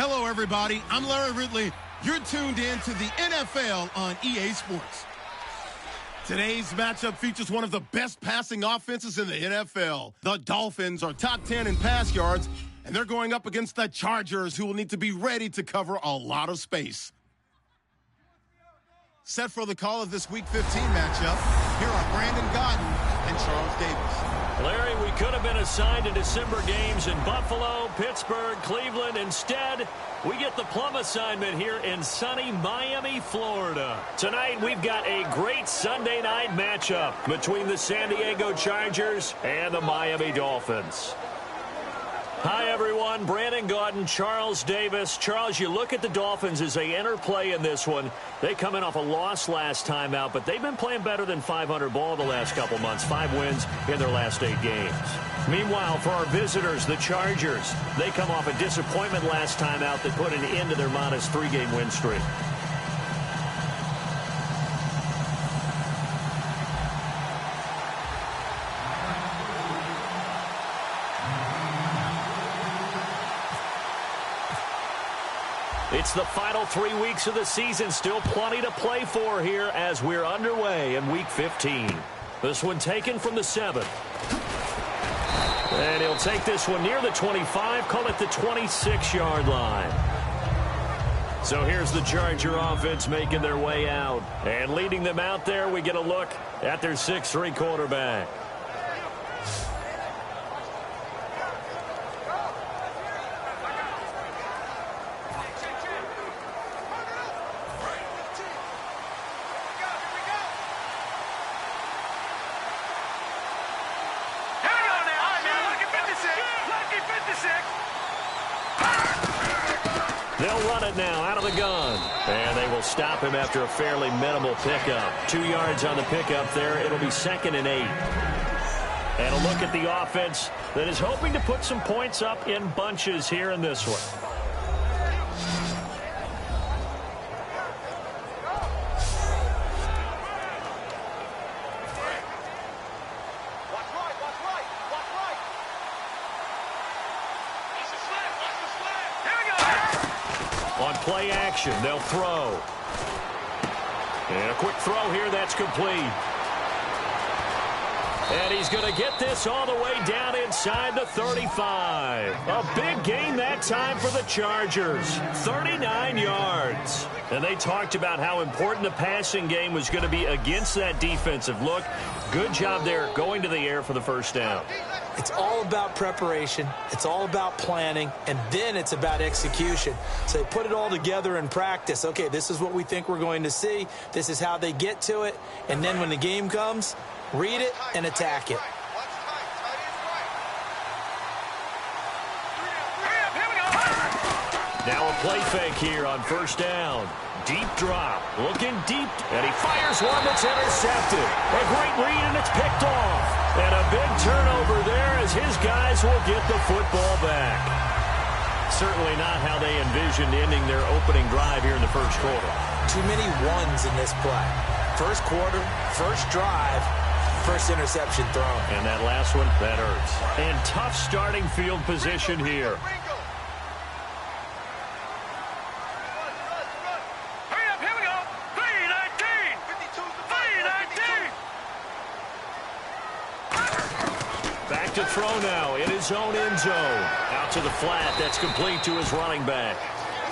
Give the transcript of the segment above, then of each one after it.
Hello, everybody. I'm Larry Ridley. You're tuned in to the NFL on EA Sports. Today's matchup features one of the best passing offenses in the NFL. The Dolphins are top 10 in pass yards, and they're going up against the Chargers, who will need to be ready to cover a lot of space. Set for the call of this Week 15 matchup, here are Brandon Gaudin and Charles Davis. Larry, we could have been assigned to December games in Buffalo, Pittsburgh, Cleveland. Instead, we get the plum assignment here in sunny Miami, Florida. Tonight, we've got a great Sunday night matchup between the San Diego Chargers and the Miami Dolphins. Hi, everyone. Brandon Gaudin, Charles Davis. Charles, you look at the Dolphins as they enter play in this one. They come in off a loss last time out, but they've been playing better than 500 ball the last couple months. 5 wins in their last 8 games. Meanwhile, for our visitors, the Chargers, they come off a disappointment last time out that put an end to their modest 3-game win streak. It's the final 3 weeks of the season. Still plenty to play for here as we're underway in Week 15. This one taken from the 7th. And he'll take this one near the 25, call it the 26-yard line. So here's the Charger offense making their way out. And leading them out there, we get a look at their 6'3" quarterback. They'll run it now out of the gun. And they will stop him after a fairly minimal pickup. 2 yards on the pickup there. It'll be 2nd and 8. And a look at the offense that is hoping to put some points up in bunches here in this one. On play action, they'll throw. And a quick throw here, that's complete. And he's going to get this all the way down inside the 35. A big gain that time for the Chargers. 39 yards. And they talked about how important the passing game was going to be against that defensive look. Good job there going to the air for the first down. It's all about preparation. It's all about planning. And then it's about execution. So they put it all together in practice. Okay, this is what we think we're going to see. This is how they get to it. And then when the game comes, read it and attack it. Now a play fake here on first down. Deep drop, looking deep, and he fires one that's intercepted. A great read, and it's picked off. And a big turnover there as his guys will get the football back. Certainly not how they envisioned ending their opening drive here in the first quarter. Too many ones in this play. First quarter, first drive, first interception thrown. And that last one, that hurts. And tough starting field position here. To throw now in his own end zone. Out to the flat. That's complete to his running back.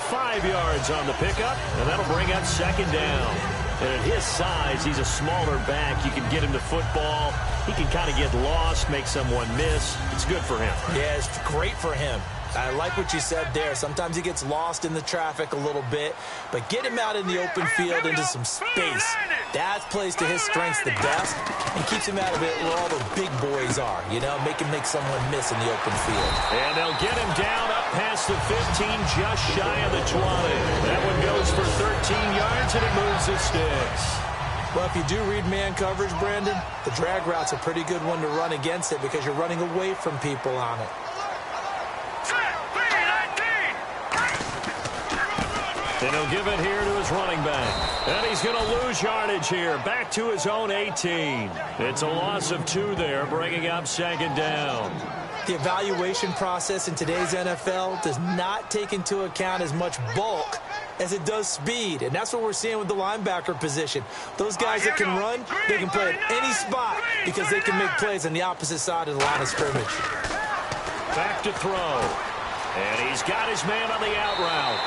5 yards on the pickup, and that'll bring up 2nd down. And at his size, he's a smaller back. You can get him to football. He can kind of get lost, make someone miss. It's good for him. Yeah, it's great for him. I like what you said there. Sometimes he gets lost in the traffic a little bit, but get him out in the open field into some space. That plays to his strengths the best and keeps him out of it where all the big boys are, you know, make someone miss in the open field. And they'll get him down up past the 15, just shy of the 20. That one goes for 13 yards, and it moves the sticks. Well, if you do read man coverage, Brandon, the drag route's a pretty good one to run against it because you're running away from people on it. And he'll give it here to his running back. And he's going to lose yardage here. Back to his own 18. It's a loss of 2 there, bringing up 2nd down. The evaluation process in today's NFL does not take into account as much bulk as it does speed, and that's what we're seeing with the linebacker position. Those guys that can run, they can play at any spot because they can make plays on the opposite side of the line of scrimmage. Back to throw, and he's got his man on the out route.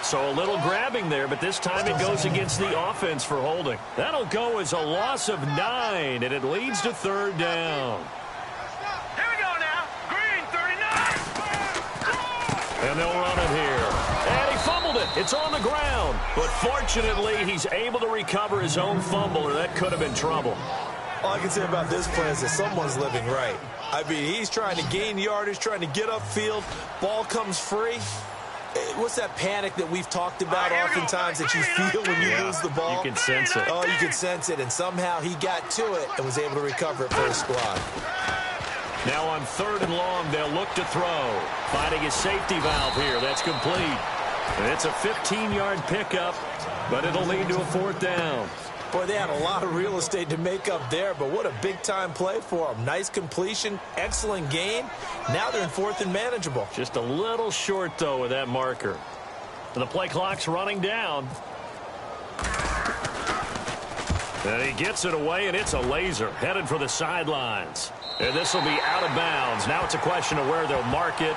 So a little grabbing there, but this time it goes against the offense for holding. That'll go as a loss of 9, and it leads to 3rd down. Here we go now. Green, 39. And they'll run it here. And he fumbled it. It's on the ground. But fortunately, he's able to recover his own fumble, or that could have been trouble. All I can say about this play is that someone's living right. I mean, he's trying to gain yardage, trying to get upfield. Ball comes free. What's that panic that we've talked about oftentimes that you feel when you lose the ball? You can sense it. Oh, you can sense it, and somehow he got to it and was able to recover it for his squad. Now on 3rd and long, they'll look to throw. Finding his safety valve here. That's complete. And it's a 15-yard pickup, but it'll lead to a 4th down. Boy, they had a lot of real estate to make up there, but what a big-time play for them. Nice completion, excellent gain. Now they're in 4th and manageable. Just a little short, though, with that marker. And the play clock's running down. And he gets it away, and it's a laser headed for the sidelines. And this will be out of bounds. Now it's a question of where they'll mark it.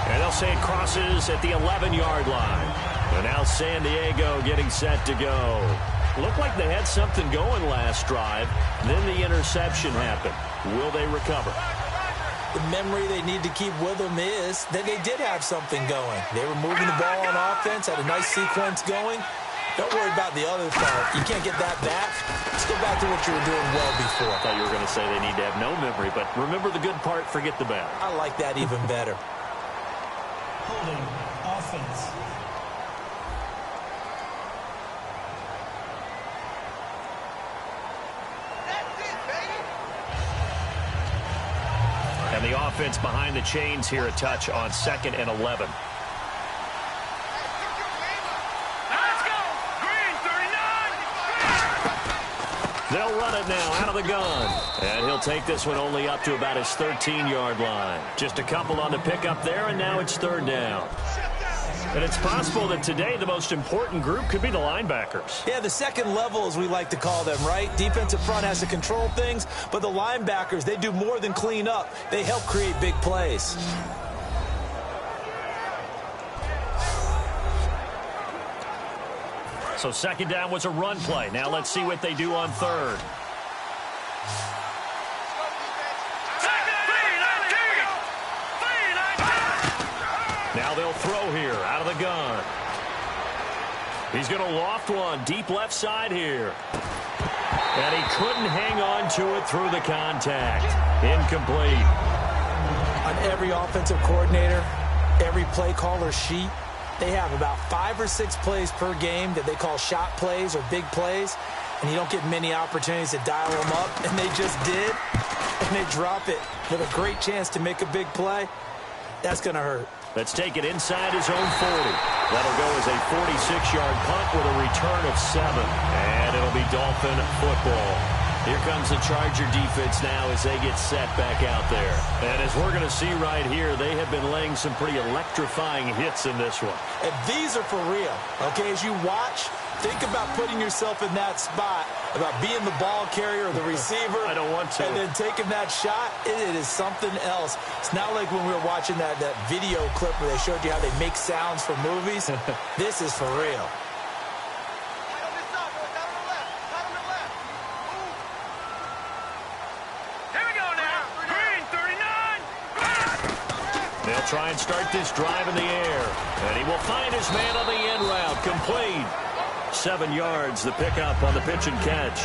And they'll say it crosses at the 11-yard line. And now San Diego getting set to go. Looked like they had something going last drive. Then the interception happened. Will they recover? The memory they need to keep with them is that they did have something going. They were moving the ball on offense, had a nice sequence going. Don't worry about the other part. You can't get that back. Let's go back to what you were doing well before. I thought you were going to say they need to have no memory, but remember the good part, forget the bad. I like that even better. Holding offense. And the offense behind the chains here a touch on 2nd and 11. Let's go. Green, 39. They'll run it now out of the gun. And he'll take this one only up to about his 13-yard line. Just a couple on the pickup there, and now it's 3rd down. And it's possible that today the most important group could be the linebackers. Yeah, the second level, as we like to call them, right? Defensive front has to control things, but the linebackers, they do more than clean up. They help create big plays. So 2nd down was a run play. Now let's see what they do on 3rd. Now they'll throw here out of the gun. He's going to loft one deep left side here. And he couldn't hang on to it through the contact. Incomplete. On every offensive coordinator, every play caller sheet, they have about 5 or 6 plays per game that they call shot plays or big plays. And you don't get many opportunities to dial them up. And they just did. And they drop it with a great chance to make a big play. That's going to hurt. Let's take it inside his own 40. That'll go as a 46-yard punt with a return of 7. And it'll be Dolphin football. Here comes the Charger defense now as they get set back out there. And as we're going to see right here, they have been laying some pretty electrifying hits in this one. And these are for real. Okay, as you watch, think about putting yourself in that spot, about being the ball carrier or the receiver. I don't want to. And then taking that shot, it is something else. It's not like when we were watching that video clip where they showed you how they make sounds for movies. This is for real. They'll try and start this drive in the air. And he will find his man on the end route. Complete. 7 yards, the pickup on the pitch and catch.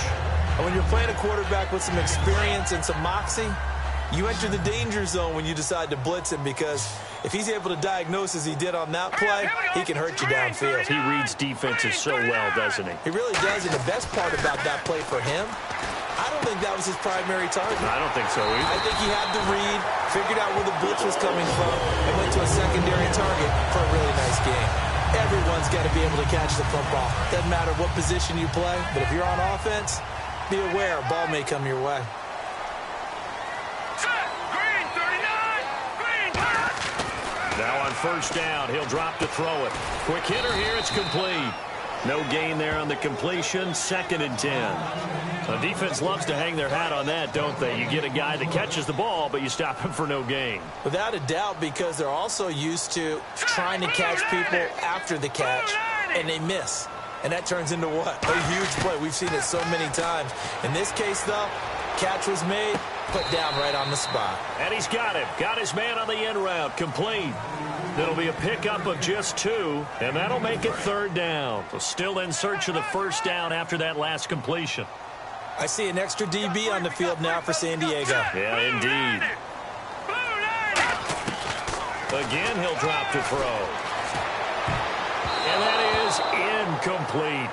And when you're playing a quarterback with some experience and some moxie, you enter the danger zone when you decide to blitz him, because if he's able to diagnose as he did on that play, he can hurt you downfield. He reads defenses so well, doesn't he? He really does, and the best part about that play for him, I I don't think that was his primary target. I don't think so either. I think he had the read, figured out where the blitz was coming from, and went to a secondary target for a really nice game. Everyone's got to be able to catch the football. Doesn't matter what position you play, but if you're on offense, be aware a ball may come your way. Green, 39. Green, Now on first down, he'll drop to throw it. Quick hitter here, it's complete. No gain there on the completion, 2nd and 10. The defense loves to hang their hat on that, don't they? You get a guy that catches the ball, but you stop him for no gain. Without a doubt, because they're also used to trying to catch people after the catch, and they miss. And that turns into what? A huge play. We've seen it so many times. In this case, though, catch was made, put down right on the spot. And he's got him. Got his man on the end route. Complete. That'll be a pickup of just 2, and that'll make it 3rd down. So still in search of the first down after that last completion. I see an extra DB on the field now for San Diego. Yeah, indeed. Again, he'll drop to throw. And that is incomplete.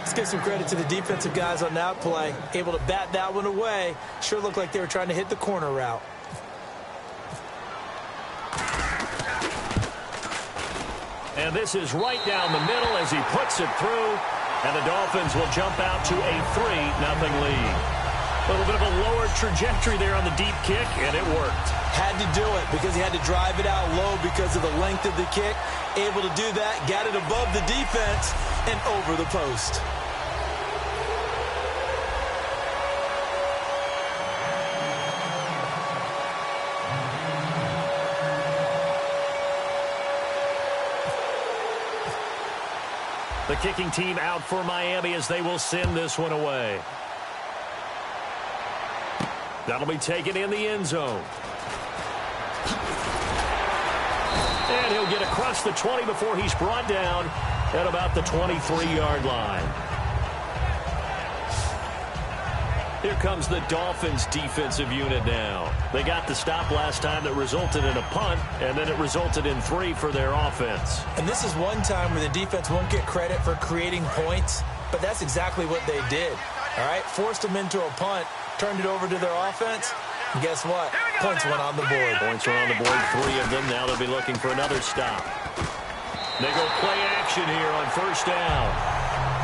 Let's give some credit to the defensive guys on that play. Able to bat that one away. Sure looked like they were trying to hit the corner route. And this is right down the middle as he puts it through. And the Dolphins will jump out to a 3-0 lead. A little bit of a lower trajectory there on the deep kick, and it worked. Had to do it because he had to drive it out low because of the length of the kick. Able to do that, got it above the defense and over the post. The kicking team out for Miami as they will send this one away. That'll be taken in the end zone. And he'll get across the 20 before he's brought down at about the 23-yard line. Here comes the Dolphins defensive unit now. They got the stop last time that resulted in a punt, and then it resulted in 3 for their offense. And this is one time where the defense won't get credit for creating points, but that's exactly what they did. All right, forced them into a punt, turned it over to their offense, and guess what? Points went on the board. Points are on the board, 3 of them. Now they'll be looking for another stop. They go play action here on first down.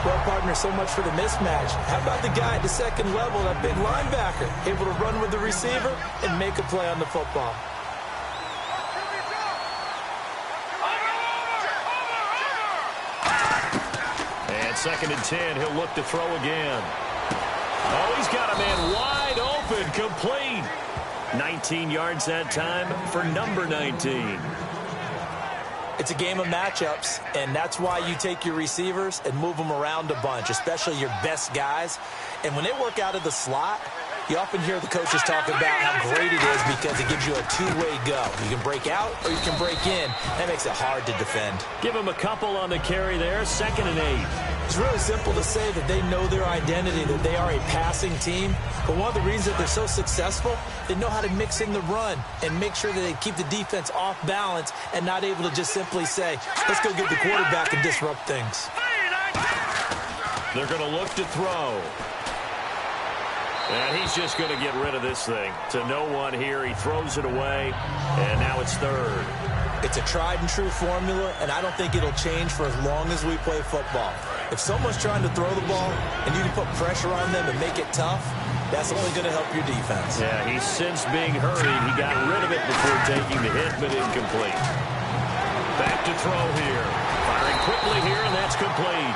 Well, partner, so much for the mismatch. How about the guy at the second level, that big linebacker, able to run with the receiver and make a play on the football? And 2nd and 10, he'll look to throw again. Oh, he's got a man wide open, complete. 19 yards that time for number 19. It's a game of matchups, and that's why you take your receivers and move them around a bunch, especially your best guys. And when they work out of the slot, you often hear the coaches talk about how great it is because it gives you a two-way go. You can break out or you can break in. That makes it hard to defend. Give him a couple on the carry there, 2nd and 8. It's really simple to say that they know their identity, that they are a passing team. But one of the reasons that they're so successful, they know how to mix in the run and make sure that they keep the defense off balance and not able to just simply say, let's go get the quarterback and disrupt things. They're going to look to throw. And he's just going to get rid of this thing. To no one here. He throws it away, and now it's 3rd. It's a tried-and-true formula, and I don't think it'll change for as long as we play football. If someone's trying to throw the ball and you can put pressure on them and make it tough, that's only going to help your defense. Yeah, he's since being hurried. He got rid of it before taking the hit, but incomplete. Back to throw here. Firing quickly here, and that's complete.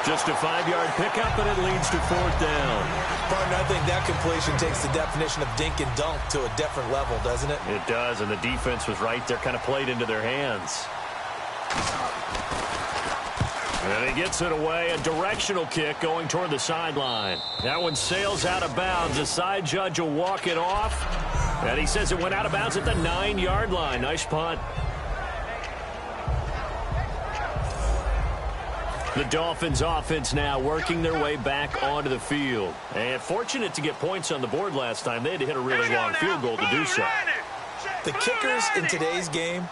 Just a 5-yard pickup, and it leads to 4th down. Partner, I think that completion takes the definition of dink and dunk to a different level, doesn't it? It does, and the defense was right there, kind of played into their hands. And he gets it away, a directional kick going toward the sideline. That one sails out of bounds. The side judge will walk it off, and he says it went out of bounds at the 9-yard line. Nice punt. The Dolphins offense now working their way back onto the field. And fortunate to get points on the board last time. They had to hit a really long field goal to do so. The kickers in today's game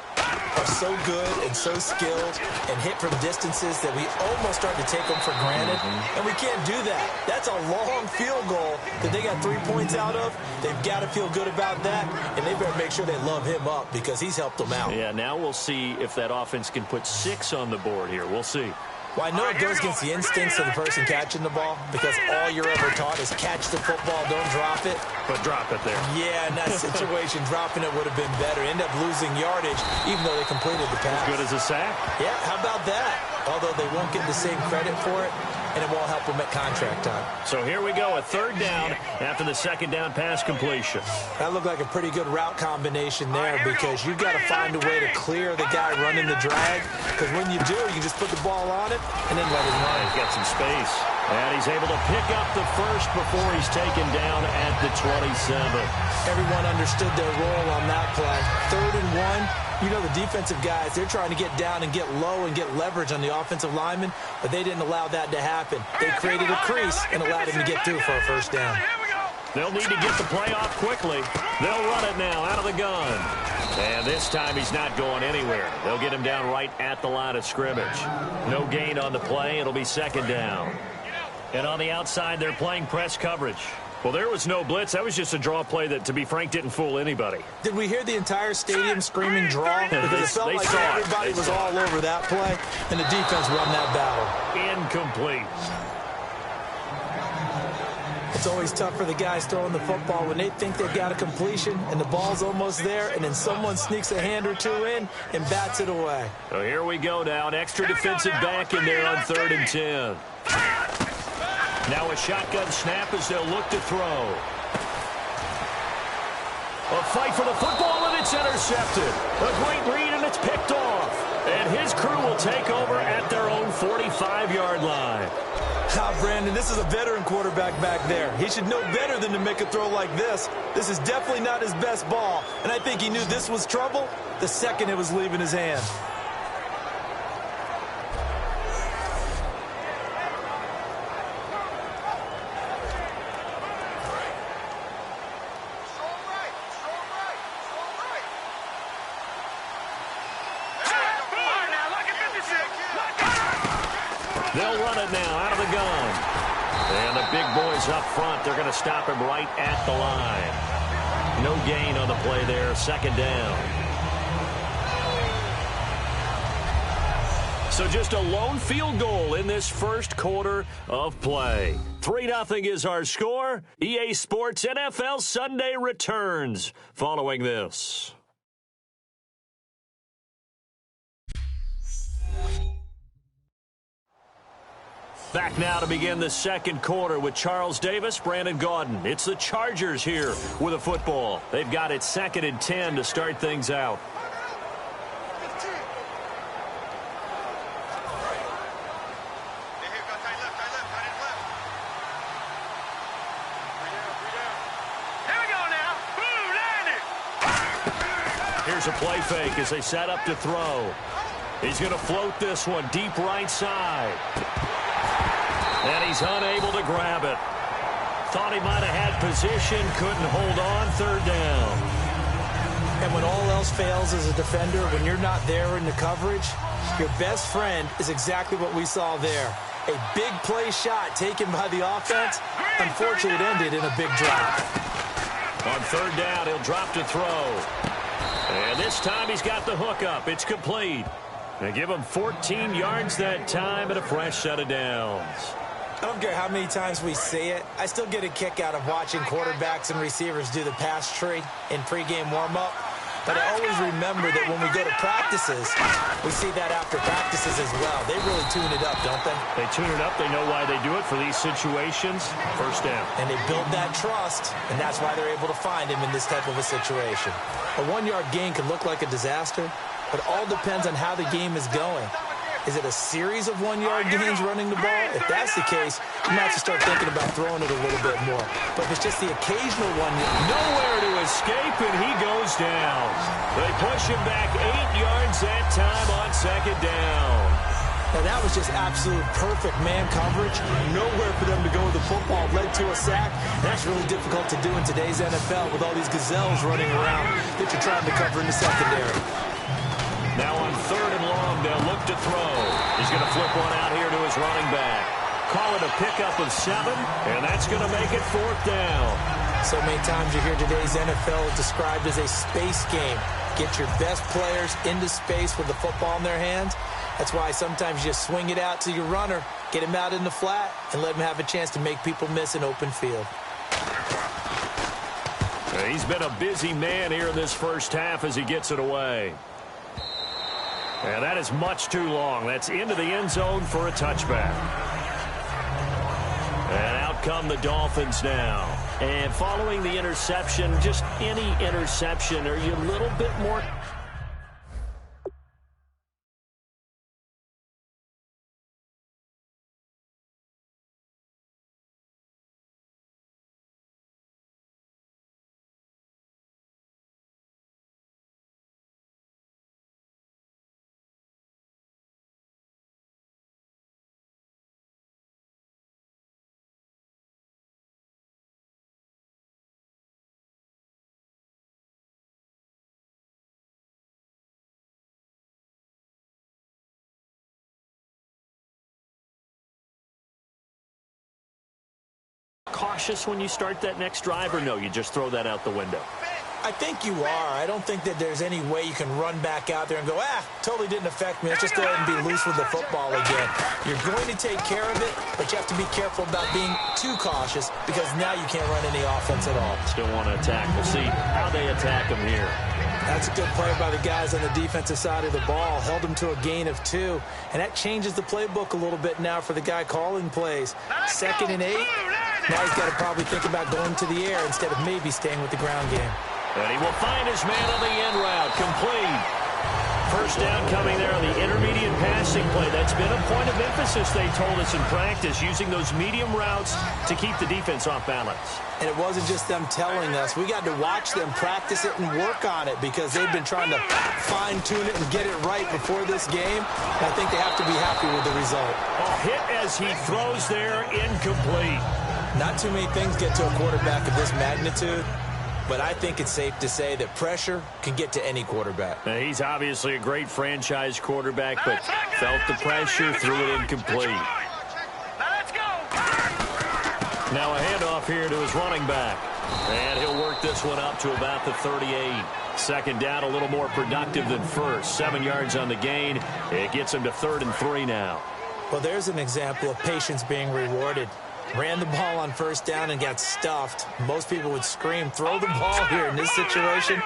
are so good and so skilled and hit from distances that we almost start to take them for granted, and we can't do that. That's a long field goal that they got 3 points out of. They've got to feel good about that, and they better make sure they love him up because he's helped them out. Yeah, now we'll see if that offense can put 6 on the board here. We'll see. Well, I know it goes against the instincts of the person catching the ball because all you're ever taught is catch the football, don't drop it. But drop it there. Yeah, in that situation, dropping it would have been better. End up losing yardage, even though they completed the pass. As good as a sack? Yeah, how about that? Although they won't get the same credit for it, and it won't help them at contract time. So here we go, a 3rd down after the 2nd down pass completion. That looked like a pretty good route combination there because you've got to find a way to clear the guy running the drag, because when you do, you can just put the ball on it and then let him run. He's got some space. And he's able to pick up the first before he's taken down at the 27. Everyone understood their role on that play. 3rd and 1. You know the defensive guys, they're trying to get down and get low and get leverage on the offensive lineman, but they didn't allow that to happen. They created a crease and allowed him to get through for a 1st down. They'll need to get the play off quickly. They'll run it now out of the gun. And this time he's not going anywhere. They'll get him down right at the line of scrimmage. No gain on the play. It'll be 2nd down. And on the outside, they're playing press coverage. Well, there was no blitz. That was just a draw play that, to be frank, didn't fool anybody. Did we hear the entire stadium screaming draw? Because it felt like everybody was all over that play, and the defense won that battle. Incomplete. It's always tough for the guys throwing the football when they think they've got a completion and the ball's almost there, and then someone sneaks a hand or two in and bats it away. So here we go now. An extra defensive back in there on 3rd and 10. Now a shotgun snap as they'll look to throw. A fight for the football, and it's intercepted. A great read, and it's picked off. And his crew will take over at their own 45-yard line. Brandon, this is a veteran quarterback back there. He should know better than to make a throw like this. This is definitely not his best ball, and I think he knew this was trouble the second it was leaving his hand. They'll run it now out of the gun. And the big boys up front, they're going to stop him right at the line. No gain on the play there, 2nd down. So just a lone field goal in this 1st quarter of play. 3-0 is our score. EA Sports NFL Sunday returns following this. Back now to begin the 2nd quarter with Charles Davis, Brandon Gaudin. It's the Chargers here with a football. They've got it 2nd and 10 to start things out. Here's a play fake as they set up to throw. He's going to float this one deep right side. And he's unable to grab it. Thought he might have had position, couldn't hold on, 3rd down. And when all else fails as a defender, when you're not there in the coverage, your best friend is exactly what we saw there. A big play shot taken by the offense. Unfortunately, it ended in a big drop. On 3rd down, he'll drop to throw. And this time he's got the hook up. It's complete. They give him 14 yards that time and a fresh set of downs. I don't care how many times we see it. I still get a kick out of watching quarterbacks and receivers do the pass tree in pregame warm-up. But I always remember that when we go to practices, we see that after practices as well. They really tune it up, don't they? They tune it up. They know why they do it for these situations. 1st down. And they build that trust, and that's why they're able to find him in this type of a situation. A 1-yard gain could look like a disaster, but it all depends on how the game is going. Is it a series of 1-yard gains running the ball? If that's the case, you might have to start thinking about throwing it a little bit more. But if it's just the occasional one, nowhere to escape, and he goes down. They push him back 8 yards that time on 2nd down. Now that was just absolute perfect man coverage. Nowhere for them to go with the football. Led to a sack. That's really difficult to do in today's NFL with all these gazelles running around that you're trying to cover in the secondary. Now on 3rd and long, they'll look to throw. He's going to flip one out here to his running back. Call it a pickup of 7, and that's going to make it 4th down. So many times you hear today's NFL described as a space game. Get your best players into space with the football in their hands. That's why sometimes you just swing it out to your runner, get him out in the flat, and let him have a chance to make people miss an open field. He's been a busy man here in this first half as he gets it away. And that is much too long. That's into the end zone for a touchback. And out come the Dolphins now. And following the interception, just any interception, are you a little bit more... cautious when you start that next drive, or no, you just throw that out the window? I think you are. I don't think that there's any way you can run back out there and go, totally didn't affect me. Let's just go ahead and be loose with the football again. You're going to take care of it, but you have to be careful about being too cautious because now you can't run any offense at all. Still want to attack. We'll see how they attack him here. That's a good play by the guys on the defensive side of the ball. Held him to a gain of 2. And that changes the playbook a little bit now for the guy calling plays. 2nd and 8. Now he's got to probably think about going to the air instead of maybe staying with the ground game. And he will find his man on the end route. Complete. First down coming there on the intermediate passing play. That's been a point of emphasis, they told us in practice, using those medium routes to keep the defense off balance. And it wasn't just them telling us. We got to watch them practice it and work on it because they've been trying to fine-tune it and get it right before this game. And I think they have to be happy with the result. A hit as he throws there, incomplete. Not too many things get to a quarterback of this magnitude. But I think it's safe to say that pressure can get to any quarterback. Now, he's obviously a great franchise quarterback, but felt the pressure, threw it incomplete. Now a handoff here to his running back. And he'll work this one up to about the 38. 2nd down, a little more productive than first. 7 yards on the gain. It gets him to 3rd and 3 now. Well, there's an example of patience being rewarded. Ran the ball on 1st down and got stuffed. Most people would scream, throw the ball here. In this situation,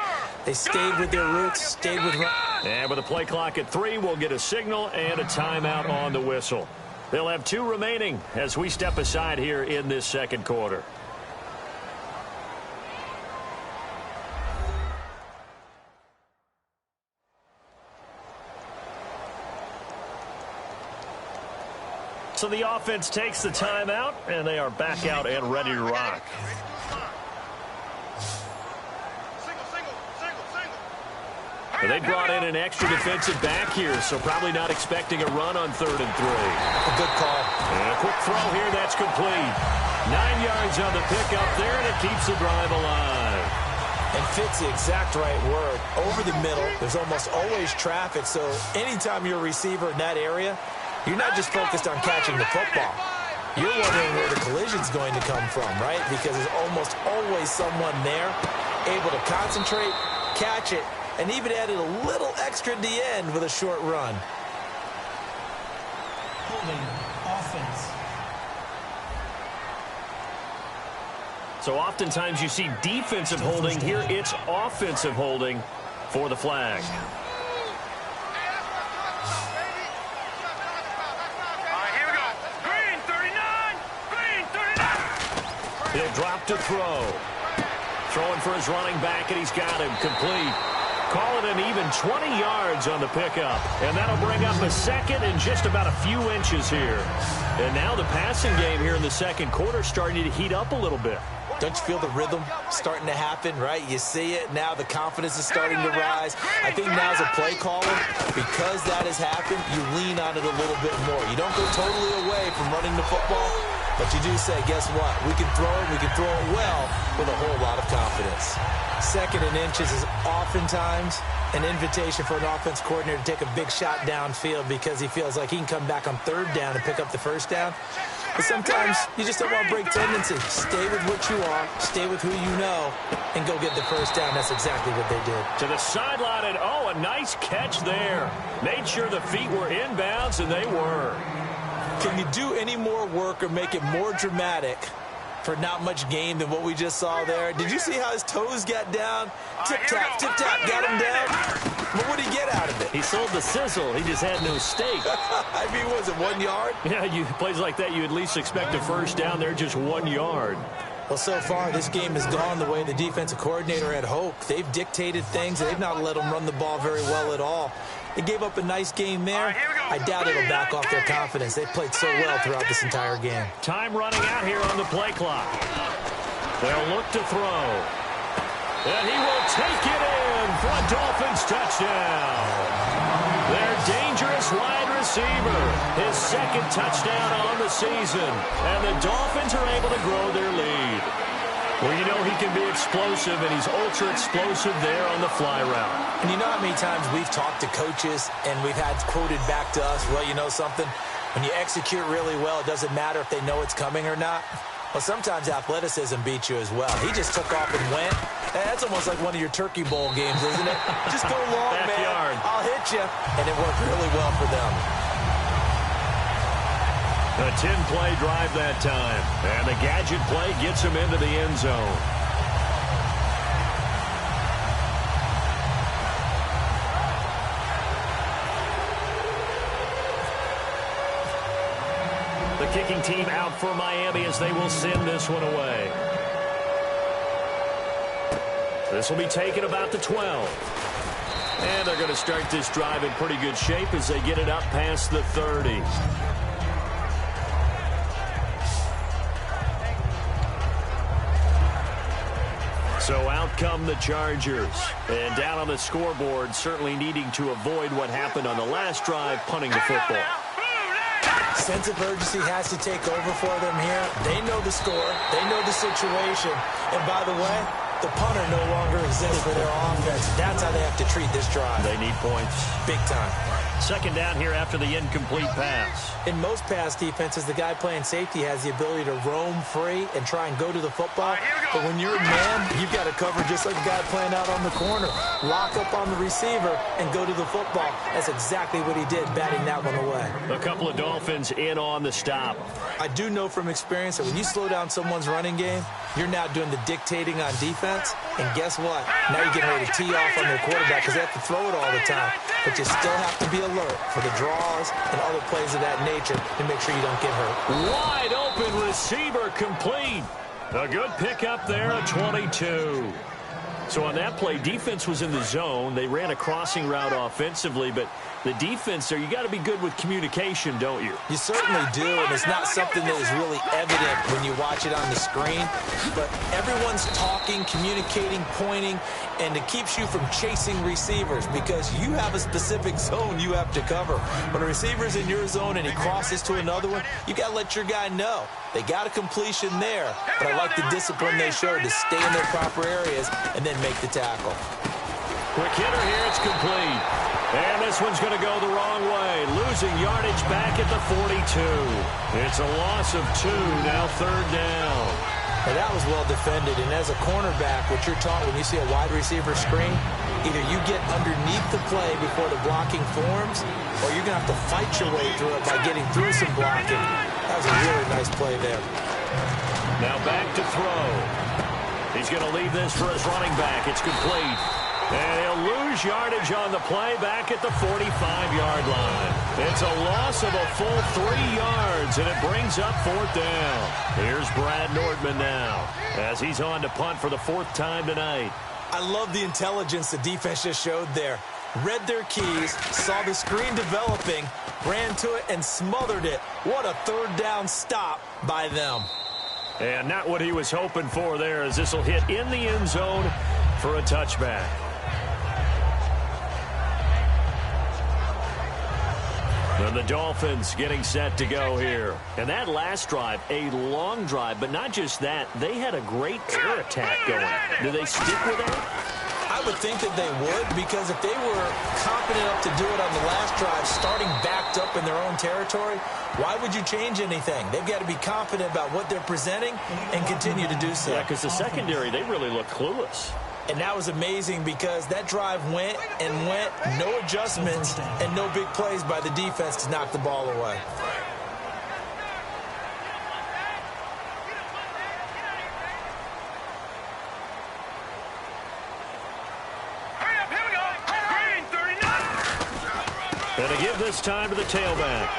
they stayed with their roots, stayed with... And with a play clock at 3, we'll get a signal and a timeout on the whistle. They'll have 2 remaining as we step aside here in this 2nd quarter. So the offense takes the timeout, and they are back out and ready to rock. They brought in an extra defensive back here, so probably not expecting a run on 3rd and 3. A good call. And a quick throw here, that's complete. 9 yards on the pickup there, and it keeps the drive alive. And fits the exact right word. Over the middle, there's almost always traffic, so anytime you're a receiver in that area, you're not just focused on catching the football. You're wondering where the collision's going to come from, right? Because there's almost always someone there able to concentrate, catch it, and even added a little extra at the end with a short run. Holding offense. So oftentimes you see defensive holding. Here it's offensive holding for the flag. He'll drop to throw. Throwing for his running back, and he's got him complete. Call it an even 20 yards on the pickup. And that'll bring up a 2nd and just about a few inches here. And now the passing game here in the 2nd quarter starting to heat up a little bit. Don't you feel the rhythm starting to happen, right? You see it. Now the confidence is starting to rise. I think now as a play caller, because that has happened, you lean on it a little bit more. You don't go totally away from running the football, But you do say, guess what? We can throw it. We can throw it well with a whole lot of confidence. 2nd and inches is oftentimes an invitation for an offense coordinator to take a big shot downfield because he feels like he can come back on 3rd down and pick up the 1st down. But sometimes you just don't want to break tendency. Stay with what you are, stay with who you know, and go get the 1st down. That's exactly what they did. To the sideline, and a nice catch there. Made sure the feet were inbounds, and they were. Can you do any more work or make it more dramatic for not much gain than what we just saw there? Did you see how his toes got down? Tip-tap, got him down. But what did he get out of it? He sold the sizzle. He just had no steak. I mean, was it 1 yard? Yeah, plays like that, you at least expect a 1st down. They're just 1 yard. Well, so far, this game has gone the way the defensive coordinator had hoped. They've dictated things, and they've not let them run the ball very well at all. They gave up a nice game there. I doubt it'll back off their confidence. They've played so well throughout this entire game. Time running out here on the play clock. They'll look to throw. And he will take it in for a Dolphins touchdown. Their dangerous wide receiver. His 2nd touchdown on the season. And the Dolphins are able to grow their lead. Well, you know he can be explosive, and he's ultra-explosive there on the fly route. And you know how many times we've talked to coaches, and we've had quoted back to us, well, you know something? When you execute really well, it doesn't matter if they know it's coming or not. Well, sometimes athleticism beats you as well. He just took off and went. That's almost like one of your Turkey Bowl games, isn't it? Just go long, Backyard. man. I'll hit you. And it worked really well for them. A 10-play drive that time. And the gadget play gets him into the end zone. The kicking team out for Miami as they will send this one away. This will be taken about the 12. And they're going to start this drive in pretty good shape as they get it up past the 30. So out come the Chargers. And down on the scoreboard, certainly needing to avoid what happened on the last drive, punting the football. Sense of urgency has to take over for them here. They know the score. They know the situation. And by the way, the punter no longer exists for their offense. That's how they have to treat this drive. They need points. Big time. 2nd down here after the incomplete pass. In most pass defenses, the guy playing safety has the ability to roam free and try and go to the football. But when you're a man, you've got to cover just like the guy playing out on the corner. Lock up on the receiver and go to the football. That's exactly what he did, batting that one away. A couple of Dolphins in on the stop. I do know from experience that when you slow down someone's running game, you're now doing the dictating on defense. And guess what? Now you're getting ready to tee off on their quarterback because they have to throw it all the time. But you still have to be alert for the draws and other plays of that nature to make sure you don't get hurt. Wide open receiver complete. A good pickup there at 22. So on that play, defense was in the zone. They ran a crossing route offensively, but the defense there, you got to be good with communication, don't you? You certainly do, and it's not something that is really evident when you watch it on the screen. But everyone's talking, communicating, pointing, and it keeps you from chasing receivers because you have a specific zone you have to cover. When a receiver's in your zone and he crosses to another one, you got to let your guy know. They got a completion there, but I like the discipline they showed to stay in their proper areas and then make the tackle. Quick hitter here, it's complete. And this one's going to go the wrong way. Losing yardage back at the 42. It's a loss of 2, now 3rd down. Now that was well defended, and as a cornerback, what you're taught when you see a wide receiver screen, either you get underneath the play before the blocking forms, or you're going to have to fight your way through it by getting through some blocking. That was a really nice play there. Now back to throw. He's going to leave this for his running back. It's complete. And he'll lose yardage on the play back at the 45-yard line. It's a loss of a full 3 yards, and it brings up 4th down. Here's Brad Nordman now as he's on to punt for the 4th time tonight. I love the intelligence the defense just showed there. Read their keys, saw the screen developing, ran to it, and smothered it. What a 3rd down stop by them. And not what he was hoping for there, as this will hit in the end zone for a touchback. And the Dolphins getting set to go here. And that last drive, a long drive, but not just that. They had a great air attack going. Do they stick with that? I would think that they would, because if they were confident enough to do it on the last drive, starting backed up in their own territory, why would you change anything? They've got to be confident about what they're presenting and continue to do so. Yeah, because the secondary, they really look clueless. And that was amazing because that drive went and went, no adjustments and no big plays by the defense to knock the ball away. And to give this time to the tailback.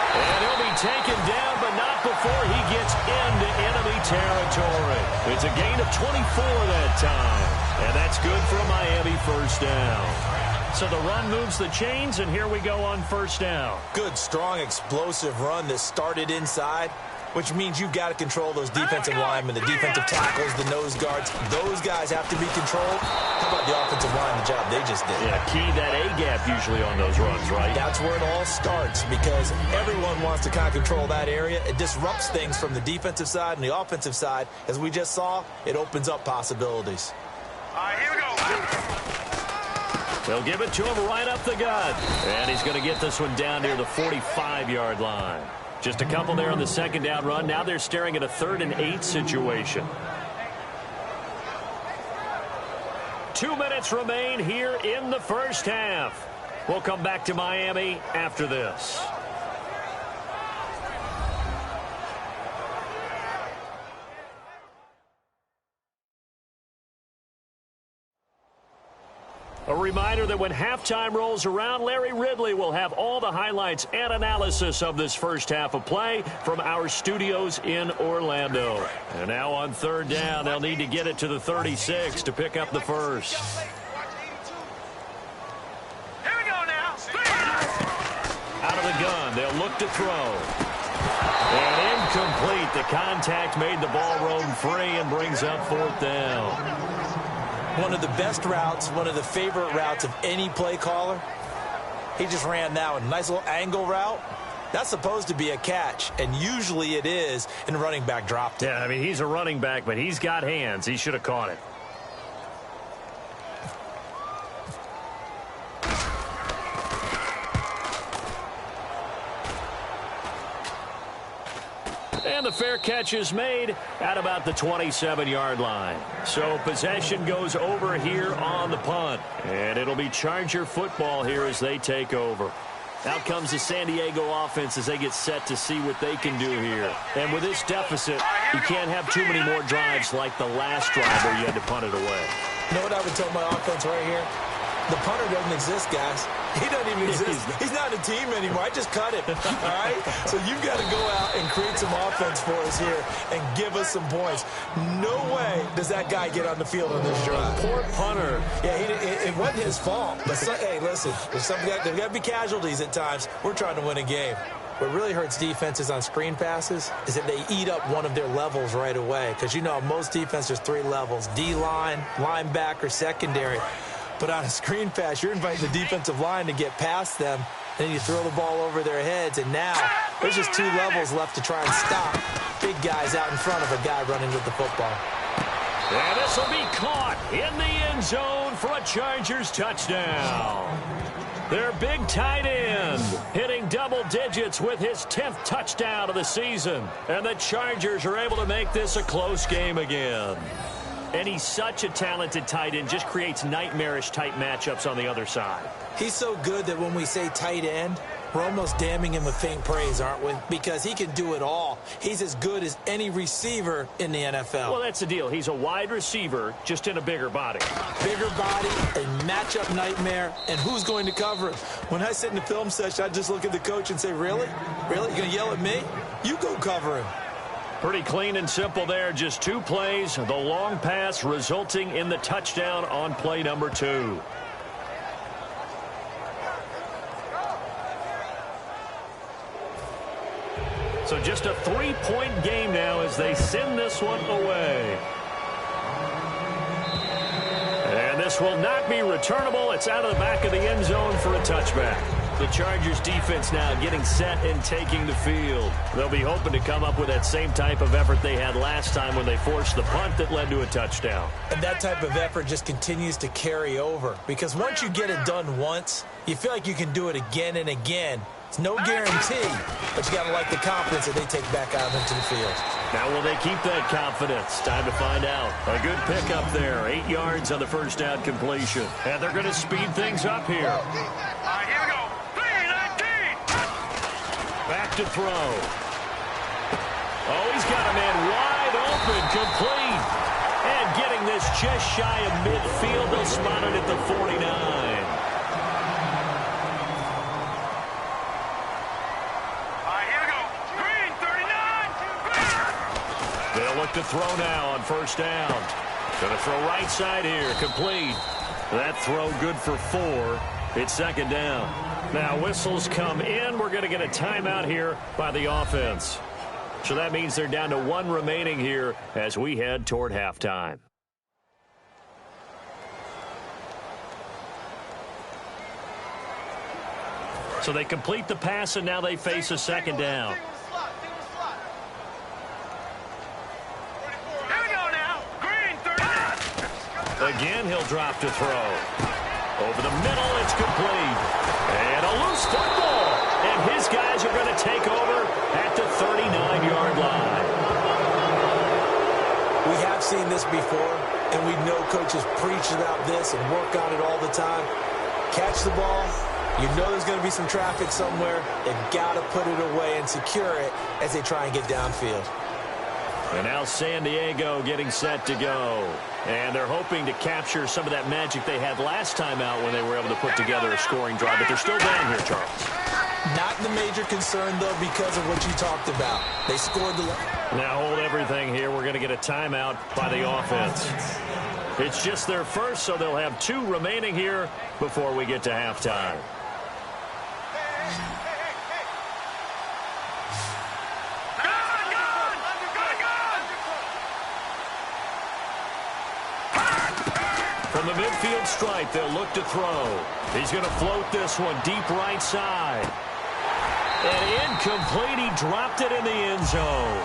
And he'll be taken down, but not before he gets into enemy territory. It's a gain of 24 that time. And that's good for a Miami first down. So the run moves the chains, and here we go on first down. Good, strong, explosive run that started inside, which means you've got to control those defensive linemen, the defensive tackles, the nose guards. Those guys have to be controlled. How about the offensive line, the job they just did? Yeah, key that A-gap usually on those runs, right? That's where it all starts, because everyone wants to kind of control that area. It disrupts things from the defensive side and the offensive side. As we just saw, it opens up possibilities. All right, here we go. They'll give it to him right up the gut. And he's going to get this one down near the 45-yard line. Just a couple there on the second down run. Now they're staring at a 3rd and 8 situation. 2 minutes remain here in the first half. We'll come back to Miami after this. A reminder that when halftime rolls around, Larry Ridley will have all the highlights and analysis of this first half of play from our studios in Orlando. And now on 3rd down, they'll need to get it to the 36 to pick up the first. Here we go now. Out of the gun, they'll look to throw. And incomplete. The contact made the ball roam free and brings up 4th down. One of the best routes, one of the favorite routes of any play caller. He just ran that one. Nice little angle route. That's supposed to be a catch, and usually it is, and the running back dropped it. Yeah, I mean, he's a running back, but he's got hands. He should have caught it. And the fair catch is made at about the 27-yard line. So possession goes over here on the punt. And it'll be Charger football here as they take over. Out comes the San Diego offense as they get set to see what they can do here. And with this deficit, you can't have too many more drives like the last drive where you had to punt it away. You know what I would tell my offense right here? The punter doesn't exist, guys. He doesn't even exist. He's not a team anymore. I just cut him. All right? So you've got to go out and create some offense for us here and give us some points. No way does that guy get on the field on this drive. Poor punter. Yeah, it wasn't his fault. But hey, listen, there's got to be casualties at times. We're trying to win a game. What really hurts defenses on screen passes is that they eat up one of their levels right away. Because, you know, most defense, there's 3 levels. D-line, linebacker, secondary. But on a screen pass, you're inviting the defensive line to get past them, and then you throw the ball over their heads, and now there's just 2 levels left to try and stop big guys out in front of a guy running with the football. And this will be caught in the end zone for a Chargers touchdown. Their big tight end hitting double digits with his 10th touchdown of the season. And the Chargers are able to make this a close game again. And he's such a talented tight end, just creates nightmarish-type matchups on the other side. He's so good that when we say tight end, we're almost damning him with faint praise, aren't we? Because he can do it all. He's as good as any receiver in the NFL. Well, that's the deal. He's a wide receiver, just in a bigger body. Bigger body, a matchup nightmare, and who's going to cover him? When I sit in the film session, I just look at the coach and say, really? Really? You're going to yell at me? You go cover him. Pretty clean and simple there. Just 2 plays. The long pass resulting in the touchdown on play number 2. So just a 3-point game now as they send this one away. And this will not be returnable. It's out of the back of the end zone for a touchback. The Chargers defense now getting set and taking the field. They'll be hoping to come up with that same type of effort they had last time when they forced the punt that led to a touchdown. And that type of effort just continues to carry over, because once you get it done once, you feel like you can do it again and again. It's no guarantee, but you got to like the confidence that they take back out into the field. Now, will they keep that confidence? Time to find out. A good pickup there. 8 yards on the first down completion. And they're going to speed things up here. All right, here we go. 3-19. Back to throw. Oh, he's got a man wide open, complete. And getting this just shy of midfield. They'll spot it at the 49. They'll look to throw now on first down. Going to throw right side here, complete. That throw good for 4. It's second down. Now whistles come in. We're going to get a timeout here by the offense. So that means they're down to 1 remaining here as we head toward halftime. So they complete the pass, and now they face a second down. Again, he'll drop to throw. Over the middle, it's complete. And a loose football. And his guys are going to take over at the 39-yard line. We have seen this before, and we know coaches preach about this and work on it all the time. Catch the ball. You know there's going to be some traffic somewhere. They've got to put it away and secure it as they try and get downfield. And now San Diego getting set to go. And they're hoping to capture some of that magic they had last time out when they were able to put together a scoring drive. But they're still down here, Charles. Not the major concern, though, because of what you talked about. They scored the... Now hold everything here. We're going to get a timeout by the offense. It's just their first, so they'll have 2 remaining here before we get to halftime. From the midfield stripe, they'll look to throw. He's going to float this one deep right side. And incomplete. He dropped it in the end zone.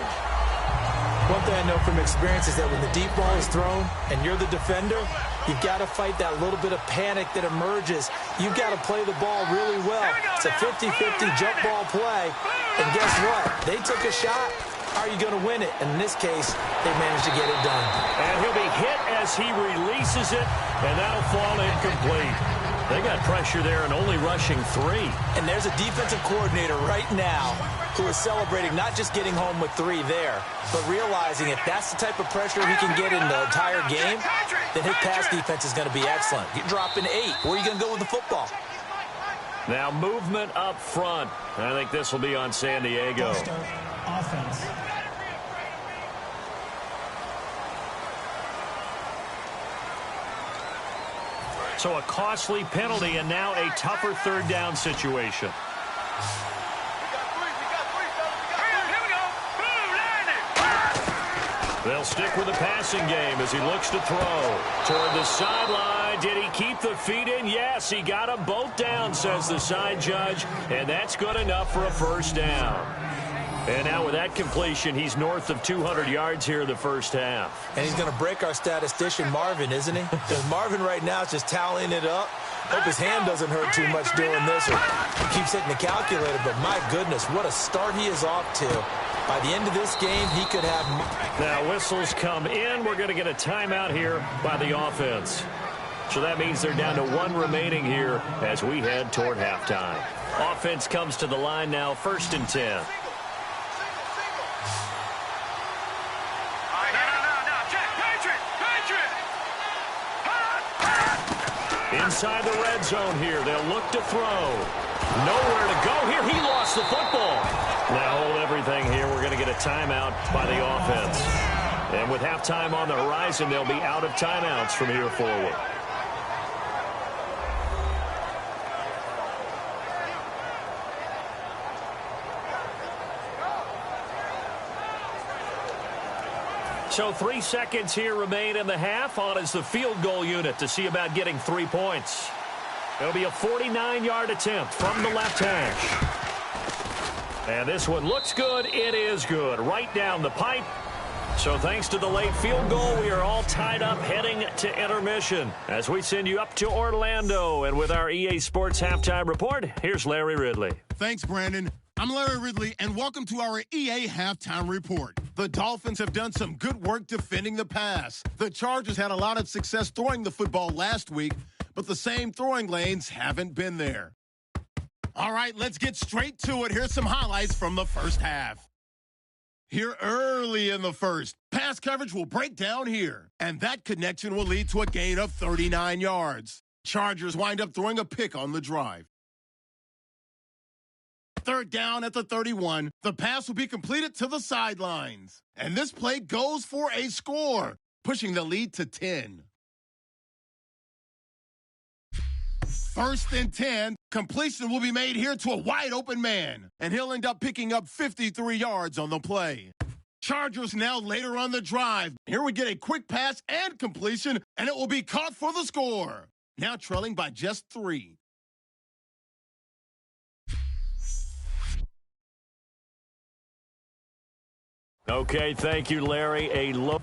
One thing I know from experience is that when the deep ball is thrown and you're the defender, you've got to fight that little bit of panic that emerges. You've got to play the ball really well. It's a 50-50 jump ball play. And guess what? They took a shot. Are you going to win it? And in this case, they managed to get it done. And he'll be hit as he releases it, and that'll fall incomplete. They got pressure there and only rushing 3. And there's a defensive coordinator right now who is celebrating not just getting home with 3 there, but realizing if that's the type of pressure he can get in the entire game, then his pass defense is going to be excellent. You're dropping 8. Where are you going to go with the football? Now movement up front. I think this will be on San Diego. Offense. So a costly penalty and now a tougher third down situation. They'll stick with the passing game as he looks to throw. Toward the sideline. Did he keep the feet in? Yes, he got them both down, says the side judge. And that's good enough for a first down. And now with that completion, he's north of 200 yards here in the first half. And he's going to break our statistician, Marvin, isn't he? Because Marvin right now is just tallying it up. Hope his hand doesn't hurt too much doing this, or he keeps hitting the calculator. But my goodness, what a start he is off to. By the end of this game, he could have... Now whistles come in. We're going to get a timeout here by the offense. So that means they're down to 1 remaining here as we head toward halftime. Offense comes to the line now, 1st and 10. Inside the red zone here. They'll look to throw. Nowhere to go here. He lost the football. Now hold everything here. We're going to get a timeout by the offense. And with halftime on the horizon, they'll be out of timeouts from here forward. So 3 seconds here remain in the half. On is the field goal unit to see about getting 3 points. It'll be a 49-yard attempt from the left hash. And this one looks good. It is good. Right down the pipe. So thanks to the late field goal, we are all tied up heading to intermission as we send you up to Orlando. And with our EA Sports Halftime Report, here's Larry Ridley. Thanks, Brandon. I'm Larry Ridley, and welcome to our EA Halftime Report. The Dolphins have done some good work defending the pass. The Chargers had a lot of success throwing the football last week, but the same throwing lanes haven't been there. All right, let's get straight to it. Here's some highlights from the first half. Here early in the first, pass coverage will break down here, and that connection will lead to a gain of 39 yards. Chargers wind up throwing a pick on the drive. Third down at the 31, the pass will be completed to the sidelines, and this play goes for a score, pushing the lead to 10. First and 10, completion will be made here to a wide open man, and he'll end up picking up 53 yards on the play. Chargers now later on the drive. Here we get a quick pass and completion, and it will be caught for the score. Now trailing by just 3. Okay, thank you, Larry. A low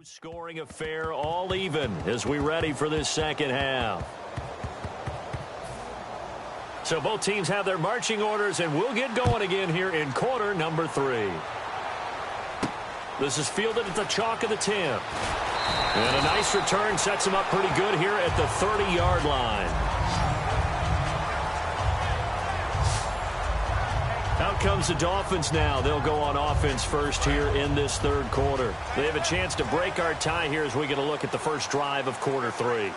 Low-scoring affair, all even as we ready for this second half. So both teams have their marching orders, and we'll get going again here in quarter number 3. This is fielded at the chalk of the 10. And a nice return sets him up pretty good here at the 30-yard line. Out comes the Dolphins now. They'll go on offense first here in this third quarter. They have a chance to break our tie here as we get a look at the first drive of quarter 3.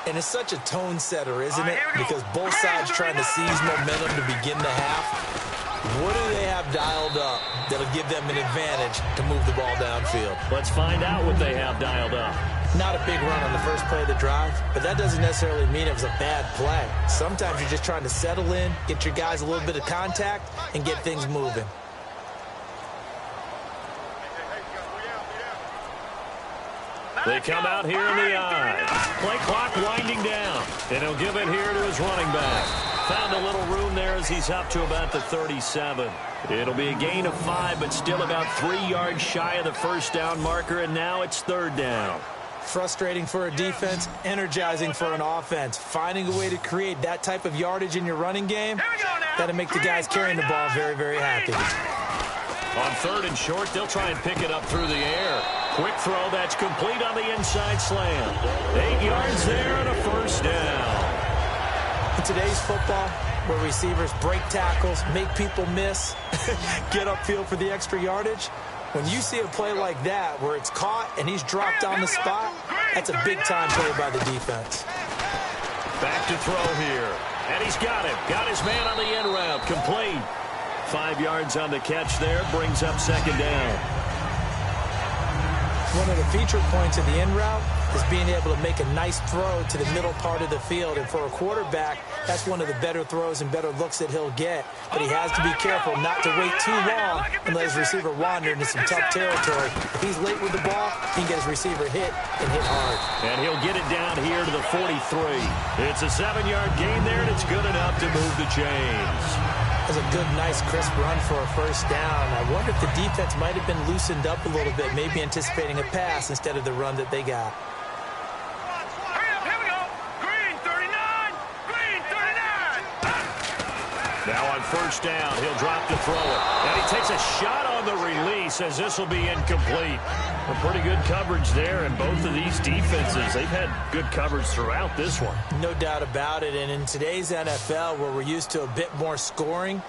And it's such a tone setter, isn't it? Because both sides trying to seize momentum to begin the half. What do they have dialed up that'll give them an advantage to move the ball downfield? Let's find out what they have dialed up. Not a big run on the first play of the drive, but that doesn't necessarily mean it was a bad play. Sometimes you're just trying to settle in, get your guys a little bit of contact, and get things moving. They come out here in the eye. Play clock winding down, and he'll give it here to his running back. Found a little room there as he's up to about the 37. It'll be a gain of 5, but still about 3 yards shy of the first down marker, and now it's third down. Frustrating for a defense, energizing for an offense. Finding a way to create that type of yardage in your running game, that'll make the guys carrying the ball very, very happy. On third and short, they'll try and pick it up through the air. Quick throw, that's complete on the inside slant. 8 yards there and a first down. In today's football, where receivers break tackles, make people miss, get upfield for the extra yardage, when you see a play like that where it's caught and he's dropped on the spot, that's a big-time play by the defense. Back to throw here. And he's got him. Got his man on the end route. Complete. 5 yards on the catch there. Brings up second down. One of the feature points of the end route is being able to make a nice throw to the middle part of the field. And for a quarterback, that's one of the better throws and better looks that he'll get. But he has to be careful not to wait too long and let his receiver wander into some tough territory. If he's late with the ball, he can get his receiver hit and hit hard. And he'll get it down here to the 43. It's a 7-yard gain there, and it's good enough to move the chains. That's a good, nice, crisp run for a first down. I wonder if the defense might have been loosened up a little bit, maybe anticipating a pass instead of the run that they got. Here we go. Green 39. Green 39. Now on first down, he'll drop to throw it. And he takes a shot on the release as this will be incomplete. A pretty good coverage there, and both of these defenses, they've had good coverage throughout this one. No doubt about it, and in today's NFL, where we're used to a bit more scoring,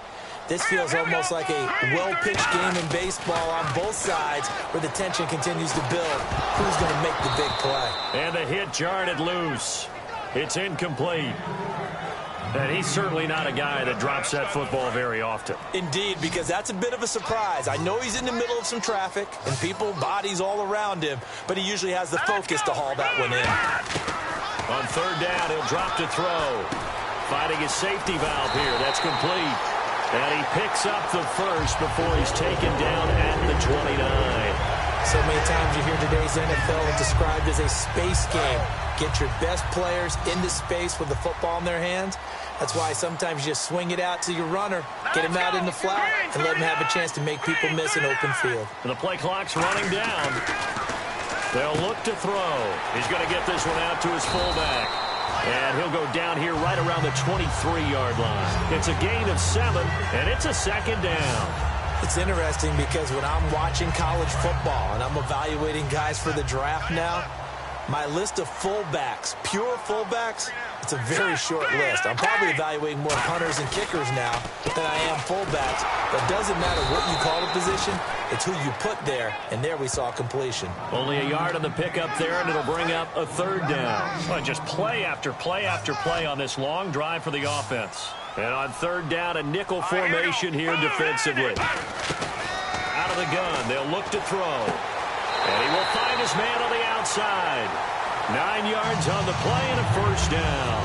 this feels almost like a well-pitched game in baseball on both sides where the tension continues to build. Who's going to make the big play? And the hit jarred it loose. It's incomplete. And he's certainly not a guy that drops that football very often. Indeed, because that's a bit of a surprise. I know he's in the middle of some traffic and people, bodies all around him, but he usually has the focus to haul that one in. On third down, he'll drop to throw. Finding his safety valve here. That's complete. And he picks up the first before he's taken down at the 29. So many times you hear today's NFL described as a space game. Get your best players into space with the football in their hands. That's why sometimes you just swing it out to your runner, get him out in the flat, and let him have a chance to make people miss an open field. And the play clock's running down. They'll look to throw. He's going to get this one out to his fullback. And he'll go down here right around the 23-yard line. It's a gain of 7, and it's a second down. It's interesting because when I'm watching college football and I'm evaluating guys for the draft now, my list of fullbacks, pure fullbacks, it's a very short list. I'm probably evaluating more punters and kickers now than I am fullbacks. But it doesn't matter what you call the position, it's who you put there. And there we saw completion. Only a yard on the pickup there, and it'll bring up a third down. Well, just play after play after play on this long drive for the offense. And on third down, a nickel formation here defensively. Out of the gun, they'll look to throw. And he will find his man on the outside. 9 yards on the play and a first down.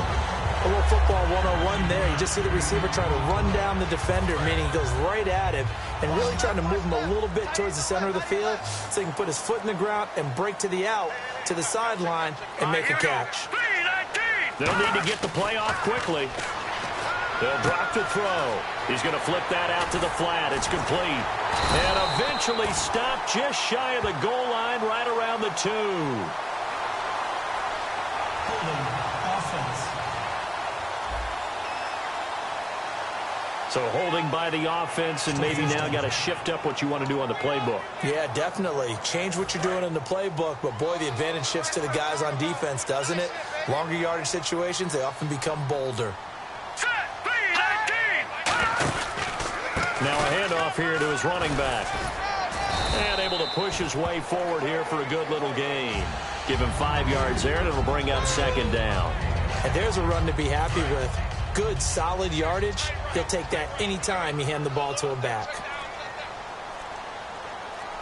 A little football 101 there. You just see the receiver trying to run down the defender, meaning he goes right at him and really trying to move him a little bit towards the center of the field so he can put his foot in the ground and break to the out, to the sideline, and make a catch. They'll need to get the play off quickly. They'll drop the throw. He's going to flip that out to the flat. It's complete. And eventually stopped just shy of the goal line right around the 2. Offense. So holding by the offense, and maybe now got to shift up what you want to do on the playbook. Yeah, definitely. Change what you're doing in the playbook, but boy, the advantage shifts to the guys on defense, doesn't it? Longer yardage situations, they often become bolder. Now a handoff here to his running back. And able to push his way forward here for a good little gain. Give him 5 yards there, and it'll bring up 2nd down. And there's a run to be happy with. Good, solid yardage. He'll take that anytime you hand the ball to a back.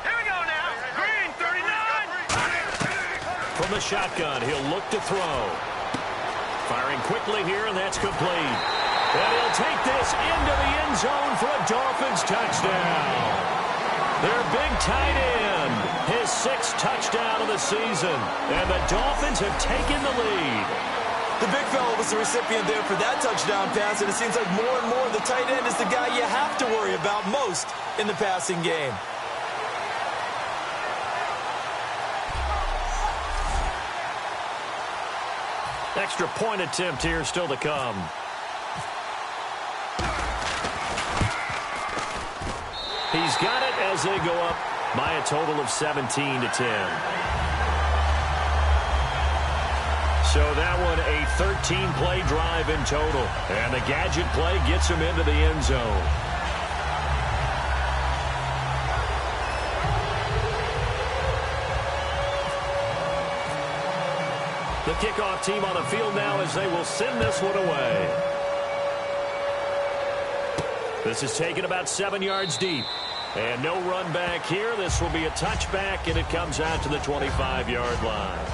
Here we go now. Green, 39. From the shotgun, he'll look to throw. Firing quickly here, and that's complete. And he'll take this into the end zone for a Dolphins touchdown. Their big tight end, his 6th touchdown of the season. And the Dolphins have taken the lead. The big fella was the recipient there for that touchdown pass, and it seems like more and more the tight end is the guy you have to worry about most in the passing game. Extra point attempt here still to come. He's got it as they go up by a total of 17-10. So that one a 13-play drive in total. And the gadget play gets him into the end zone. The kickoff team on the field now as they will send this one away. This is taken about 7 yards deep. And no run back here. This will be a touchback, and it comes out to the 25-yard line.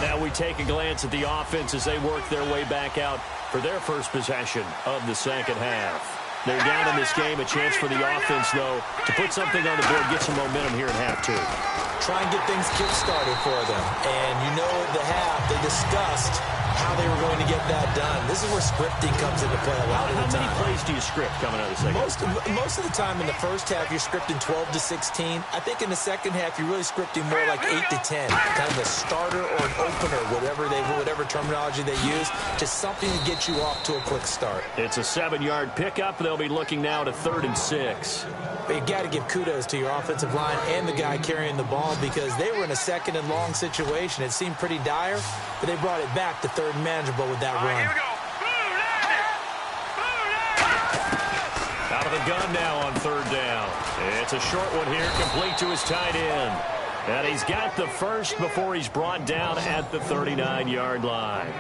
Now we take a glance at the offense as they work their way back out for their first possession of the second half. They're down in this game. A chance for the offense, though, to put something on the board, get some momentum here in half 2. Try and get things kick-started for them. And you know at the half, they discussed how they were going to get that done. This is where scripting comes into play a lot of the time. How many plays do you script coming out of the second? Most of the time in the first half, you're scripting 12 to 16. I think in the second half, you're really scripting more like 8 to 10. Kind of a starter or an opener, whatever terminology they use. Just something to get you off to a quick start. It's a 7-yard pickup. They'll be looking now to 3rd and 6. But you got to give kudos to your offensive line and the guy carrying the ball because they were in a 2nd and long situation. It seemed pretty dire, but they brought it back to 3rd and manageable with that run. Here we go. Out of the gun now on 3rd down. It's a short one here, complete to his tight end. And he's got the first before he's brought down at the 39-yard line.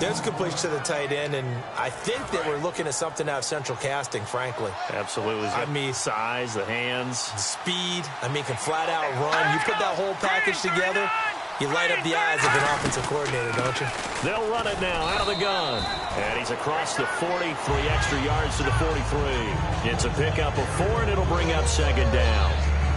There's a completion to the tight end, and I think that we're looking at something out of central casting, frankly. Absolutely. I mean, size, the hands. Speed. I mean, can flat out run. You put that whole package together, you light up the eyes of an offensive coordinator, don't you? They'll run it now out of the gun. And he's across the 40, 3 extra yards to the 43. It's a pickup of 4, and it'll bring up 2nd down.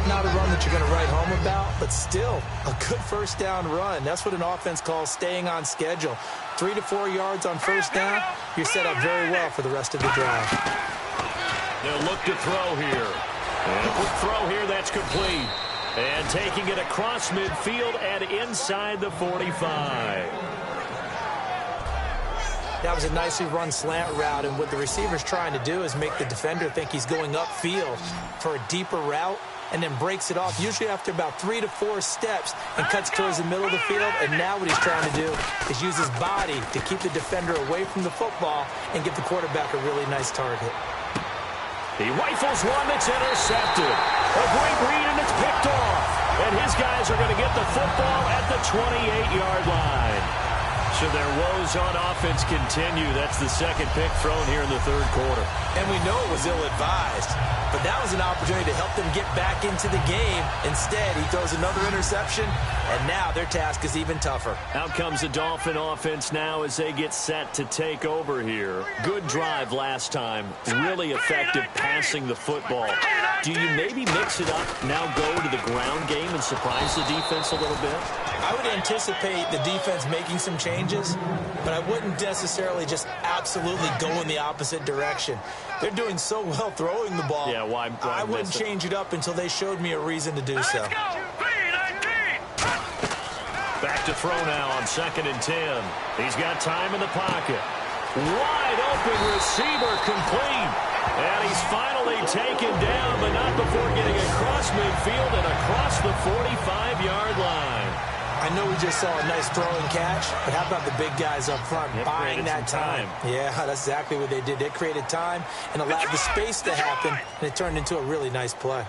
Not a run that you're going to write home about, but still a good first down run. That's what an offense calls staying on schedule. 3 to 4 yards on first down, you're set up very well for the rest of the drive. They'll look to throw here. And a quick throw here, that's complete. And taking it across midfield and inside the 45. That was a nicely run slant route, and what the receiver's trying to do is make the defender think he's going upfield for a deeper route, and then breaks it off, usually after about 3 to 4 steps, and cuts towards the middle of the field. And now what he's trying to do is use his body to keep the defender away from the football and give the quarterback a really nice target. He rifles one that's intercepted. A great read, and it's picked off. And his guys are going to get the football at the 28-yard line. So their woes on offense continue. That's the 2nd pick thrown here in the 3rd quarter. And we know it was ill-advised, but that was an opportunity to help them get back into the game. Instead, he throws another interception, and now their task is even tougher. Out comes the Dolphin offense now as they get set to take over here. Good drive last time. Really effective passing the football. Do you maybe mix it up, now go to the ground game and surprise the defense a little bit? I would anticipate the defense making some changes, but I wouldn't necessarily just absolutely go in the opposite direction. They're doing so well throwing the ball. Yeah, why I wouldn't change it up until they showed me a reason to do so. Let's go. 3-19. Back to throw now on 2nd and 10. He's got time in the pocket. Wide open receiver complete. And he's finally taken down, but not before getting across midfield and across the 45-yard line. I know we just saw a nice throwing catch, but how about the big guys up front buying that time? Yeah, that's exactly what they did. They created time and allowed the space to happen, and it turned into a really nice play.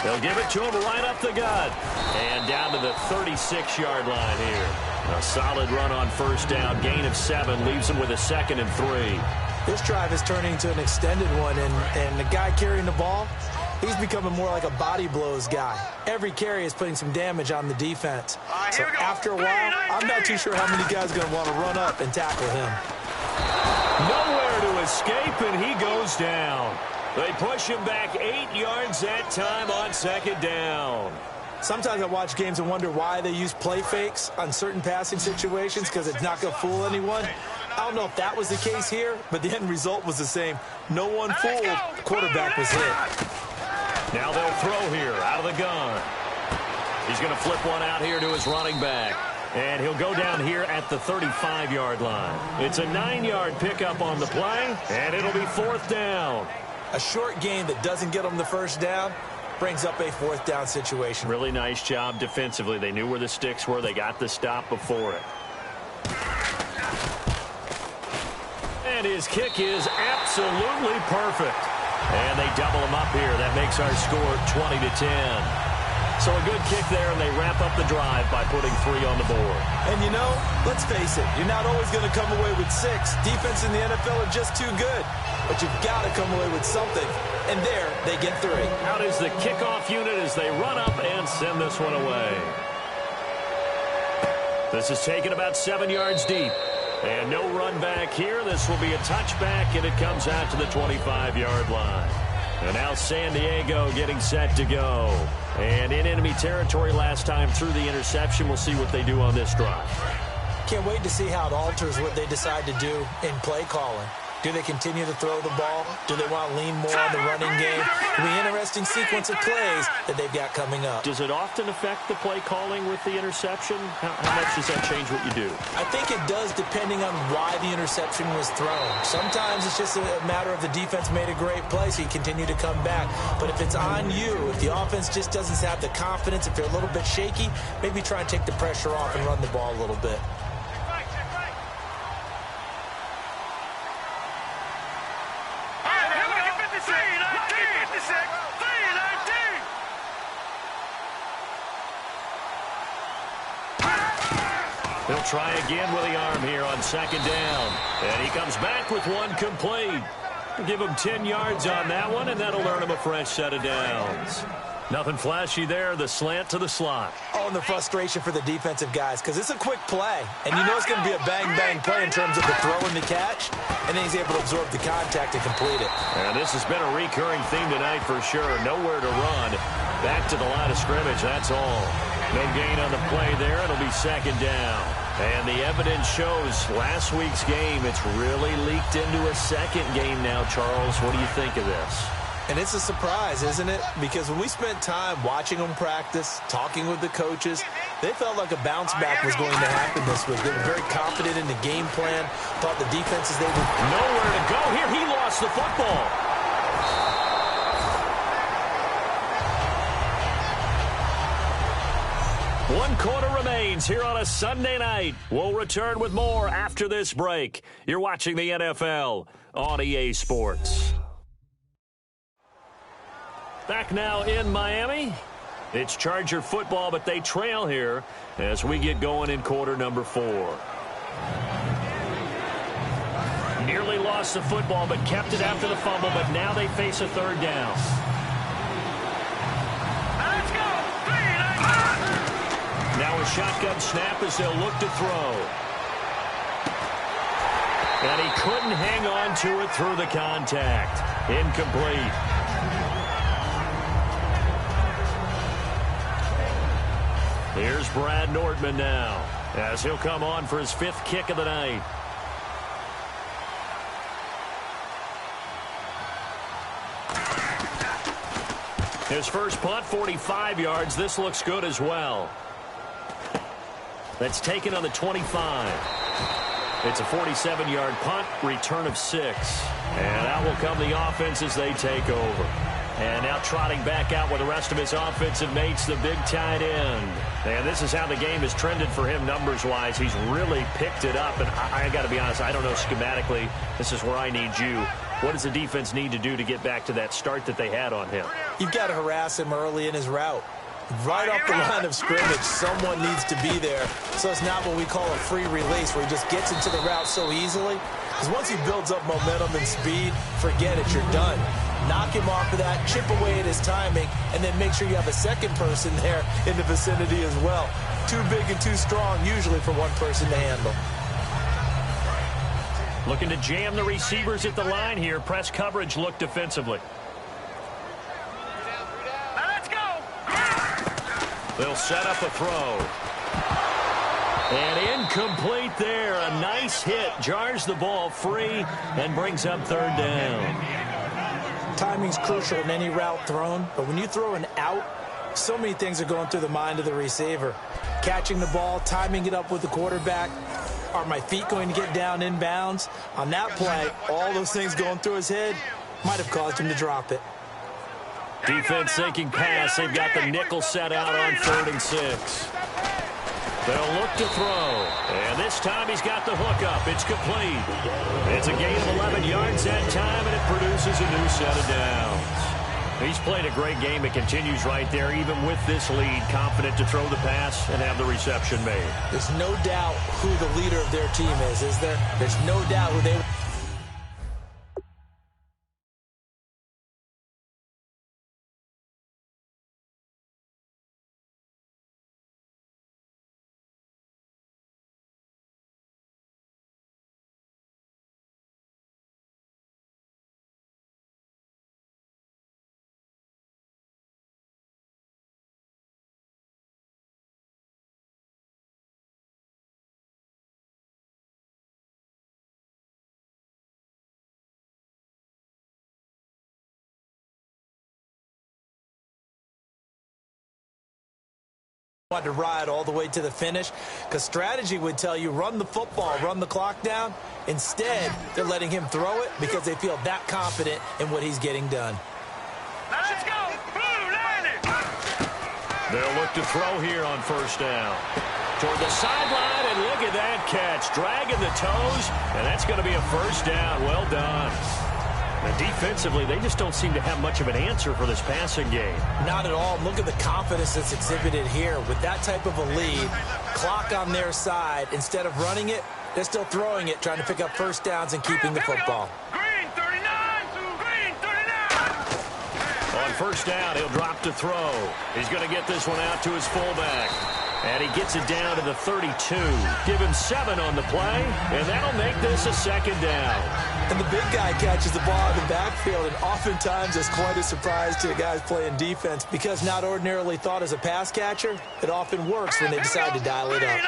They'll give it to him right up the gut. And down to the 36-yard line here. A solid run on 1st down. Gain of 7 leaves him with a 2nd and 3. This drive is turning into an extended one, and the guy carrying the ball, he's becoming more like a body blows guy. Every carry is putting some damage on the defense. So after a while, I'm not too sure how many guys are going to want to run up and tackle him. Nowhere to escape, and he goes down. They push him back 8 yards that time on 2nd down. Sometimes I watch games and wonder why they use play fakes on certain passing situations, because it's not going to fool anyone. I don't know if that was the case here, but the end result was the same. No one fooled. The quarterback was hit. Now they'll throw here out of the gun. He's going to flip one out here to his running back. And he'll go down here at the 35-yard line. It's a 9-yard pickup on the play, and it'll be 4th down. A short gain that doesn't get them the 1st down brings up a 4th down situation. Really nice job defensively. They knew where the sticks were. They got the stop before it. And his kick is absolutely perfect. And they double him up here. That makes our score 20-10. So a good kick there, and they wrap up the drive by putting 3 on the board. And you know, let's face it, you're not always going to come away with 6. Defense in the NFL are just too good. But you've got to come away with something. And there, they get 3. Out is the kickoff unit as they run up and send this one away. This is taken about 7 yards deep. And no run back here. This will be a touchback, and it comes out to the 25-yard line. And now San Diego getting set to go. And in enemy territory last time through the interception. We'll see what they do on this drive. Can't wait to see how it alters what they decide to do in play calling. Do they continue to throw the ball? Do they want to lean more on the running game? It'll be an interesting sequence of plays that they've got coming up. Does it often affect the play calling with the interception? How much does that change what you do? I think it does, depending on why the interception was thrown. Sometimes it's just a matter of the defense made a great play, so you continue to come back. But if it's on you, if the offense just doesn't have the confidence, if they're a little bit shaky, maybe try and take the pressure off and run the ball a little bit. He'll try again with the arm here on 2nd down. And he comes back with one complete. Give him 10 yards on that one, and that'll earn him a fresh set of downs. Nothing flashy there, the slant to the slot. Oh, and the frustration for the defensive guys, because it's a quick play. And you know it's going to be a bang-bang play in terms of the throw and the catch. And then he's able to absorb the contact and complete it. And this has been a recurring theme tonight for sure. Nowhere to run. Back to the line of scrimmage, that's all. No gain on the play there. It'll be 2nd down. And the evidence shows last week's game, it's really leaked into a 2nd game now, Charles. What do you think of this? And it's a surprise, isn't it? Because when we spent time watching them practice, talking with the coaches, they felt like a bounce back was going to happen this week. They were very confident in the game plan, thought the defenses they would... Nowhere to go here. He lost the football. One quarter remains here on a Sunday night. We'll return with more after this break. You're watching the NFL on EA Sports. Back now in Miami. It's Charger football, but they trail here as we get going in quarter number 4. Nearly lost the football, but kept it after the fumble, but now they face a 3rd down. Let's go. 3-19. Now a shotgun snap as they'll look to throw. And he couldn't hang on to it through the contact. Incomplete. Here's Brad Nordman now, as he'll come on for his 5th kick of the night. His first punt, 45 yards. This looks good as well. That's taken on the 25. It's a 47-yard punt, return of 6. And out will come the offense as they take over. And now trotting back out with the rest of his offensive mates, the big tight end. And this is how the game has trended for him numbers-wise. He's really picked it up. And I got to be honest, I don't know schematically. This is where I need you. What does the defense need to do to get back to that start that they had on him? You've got to harass him early in his route. Right off the line of scrimmage, someone needs to be there. So it's not what we call a free release where he just gets into the route so easily. Because once he builds up momentum and speed, forget it, you're done. Knock him off of that, chip away at his timing, and then make sure you have a second person there in the vicinity as well. Too big and too strong usually for one person to handle. Looking to jam the receivers at the line here. Press coverage look defensively. Now let's go. They'll set up a throw. And incomplete there. A nice hit. Jars the ball free and brings up 3rd down. Timing's crucial in any route thrown, but when you throw an out, so many things are going through the mind of the receiver. Catching the ball, timing it up with the quarterback. Are my feet going to get down inbounds? On that play, all those things going through his head might have caused him to drop it. Defense thinking pass. They've got the nickel set out on 3rd and 6. They'll look to throw. And this time he's got the hook up. It's complete. It's a gain of 11 yards that time, and it produces a new set of downs. He's played a great game. It continues right there, even with this lead, confident to throw the pass and have the reception made. There's no doubt who the leader of their team is there? There's no doubt who they... want to ride all the way to the finish, because strategy would tell you run the football, run the clock down. Instead, they're letting him throw it because they feel that confident in what he's getting done. Now let's go. Blue, line it. They'll look to throw here on 1st down. Toward the sideline, and look at that catch. Dragging the toes, and that's going to be a 1st down. Well done. And defensively, they just don't seem to have much of an answer for this passing game. Not at all. Look at the confidence that's exhibited here. With that type of a lead, clock on their side, instead of running it, they're still throwing it, trying to pick up 1st downs and keeping the football. Green 39. Green 39. On 1st down, he'll drop to throw. He's going to get this one out to his fullback. And he gets it down to the 32. Give him 7 on the play, and that'll make this a 2nd down. And the big guy catches the ball in the backfield, and oftentimes it's quite a surprise to the guys playing defense, because not ordinarily thought as a pass catcher, it often works when they decide to dial it up.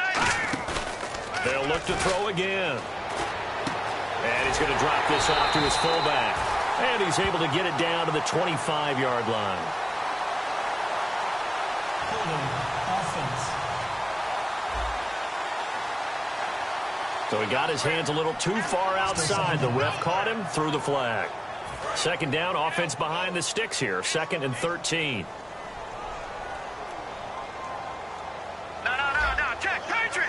They'll look to throw again. And he's going to drop this off to his fullback. And he's able to get it down to the 25-yard line. Offense. So he got his hands a little too far outside. The ref caught him, threw the flag. 2nd down, offense behind the sticks here. 2nd and 13. No. Check. Patriot.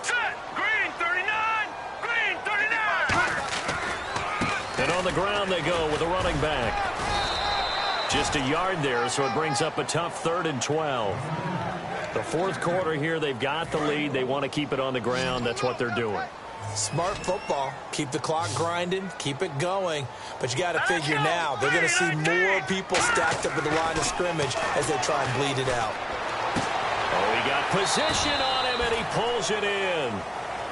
Set. Green 39. Green 39. And on the ground they go with a running back. Just a yard there, so it brings up a tough 3rd and 12. The 4th quarter here, they've got the lead. They want to keep it on the ground. That's what they're doing. Smart football. Keep the clock grinding. Keep it going. But you got to figure now, they're going to see more people stacked up at the line of scrimmage as they try and bleed it out. Oh, he got position on him, and he pulls it in.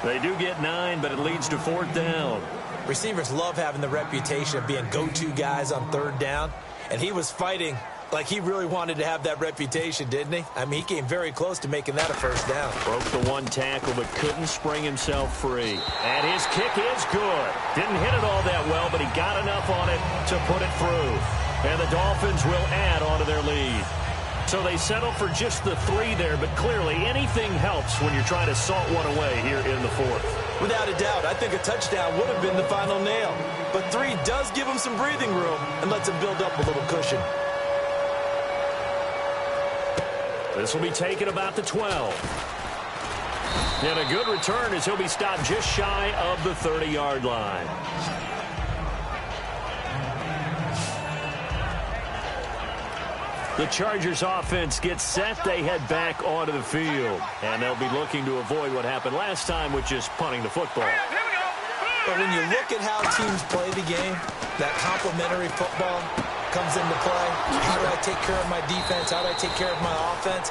They do get 9, but it leads to 4th down. Receivers love having the reputation of being go-to guys on 3rd down, and he was fighting Like he really wanted to have that reputation, didn't he? I mean, he came very close to making that a first down. Broke the one tackle, but couldn't spring himself free. And his kick is good. Didn't hit it all that well, but he got enough on it to put it through. And the Dolphins will add on to their lead. So they settle for just the 3 there, but clearly anything helps when you're trying to salt one away here in the 4th. Without a doubt, I think a touchdown would have been the final nail. But 3 does give him some breathing room and lets him build up a little cushion. This will be taken about the 12. And a good return as he'll be stopped just shy of the 30-yard line. The Chargers offense gets set. They head back onto the field. And they'll be looking to avoid what happened last time, which is punting the football. But when you look at how teams play the game, that complementary football comes into play. How do I take care of my defense? How do I take care of my offense?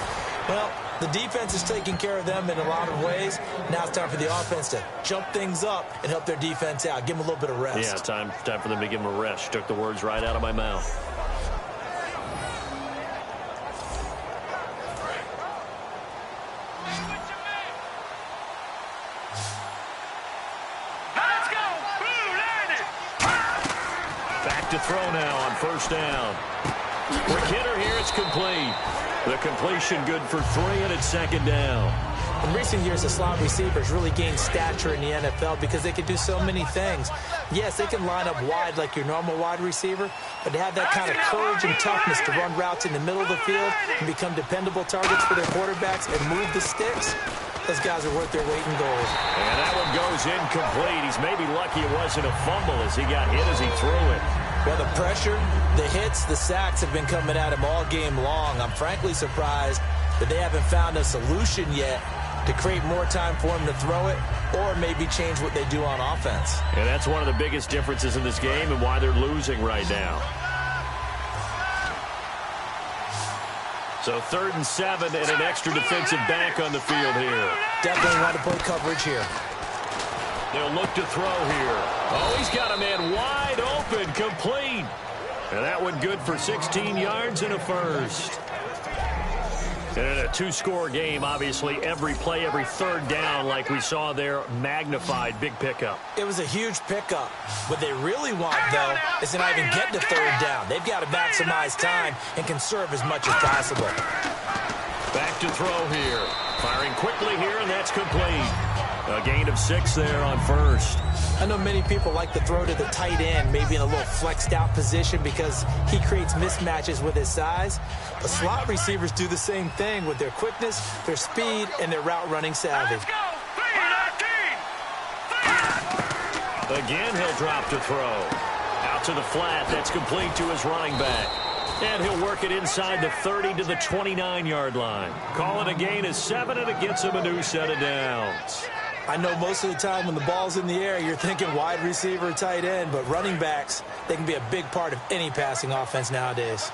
Well, the defense is taking care of them in a lot of ways. Now it's time for the offense to jump things up and help their defense out. Give them a little bit of rest. Yeah, time for them to give them a rest. You took the words right out of my mouth. To throw now on first down. Quick hitter here, it's complete. The completion good for 3, and it's second down. In recent years, the slot receivers really gained stature in the NFL because they can do so many things. Yes, they can line up wide like your normal wide receiver, but to have that kind of courage and toughness to run routes in the middle of the field and become dependable targets for their quarterbacks and move the sticks, those guys are worth their weight in gold. And that one goes incomplete. He's maybe lucky it wasn't a fumble as he got hit as he threw it. Well, the pressure, the hits, the sacks have been coming at him all game long. I'm frankly surprised that they haven't found a solution yet to create more time for him to throw it or maybe change what they do on offense. And that's one of the biggest differences in this game and why they're losing right now. So 3rd and 7 and an extra defensive back on the field here. Definitely want to play coverage here. They'll look to throw here. Oh, he's got a man wide open, complete. And that one good for 16 yards and a first. And in a 2-score game, obviously, every play, every 3rd down, like we saw there, magnified, big pickup. It was a huge pickup. What they really want, though, is to not even get to 3rd down. They've got to maximize time and conserve as much as possible. Back to throw here. Firing quickly here, and that's complete. A gain of 6 there on first. I know many people like to throw to the tight end, maybe in a little flexed out position because he creates mismatches with his size. But slot receivers do the same thing with their quickness, their speed, and their route running savvy. Again, he'll drop to throw. Out to the flat, that's complete to his running back. And he'll work it inside the 30 to the 29-yard line. Call it a gain of 7, and it gets him a new set of downs. I know most of the time when the ball's in the air, you're thinking wide receiver, tight end, but running backs, they can be a big part of any passing offense nowadays.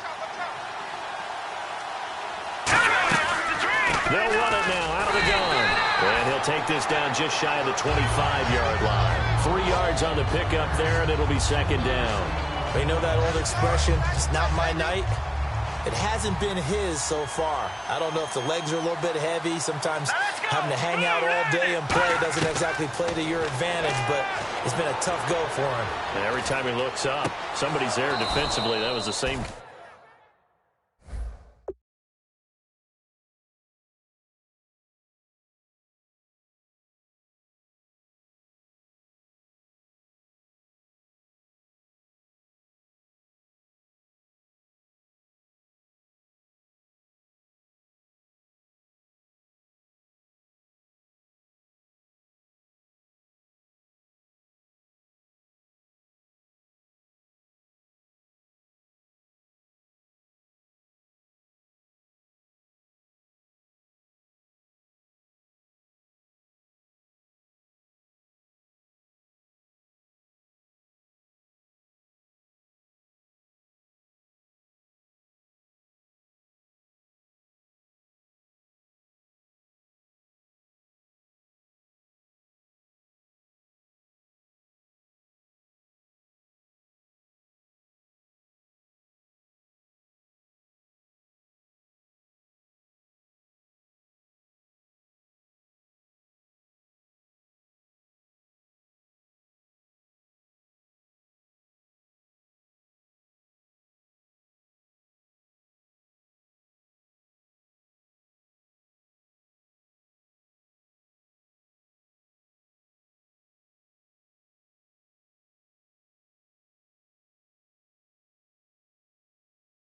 They'll run it now out of the gun. And he'll take this down just shy of the 25-yard line. 3 yards on the pickup there, and it'll be second down. You know that old expression, it's not my night? It hasn't been his so far. I don't know if the legs are a little bit heavy. Sometimes having to hang out all day and play doesn't exactly play to your advantage, but it's been a tough go for him. And every time he looks up, somebody's there defensively. That was the same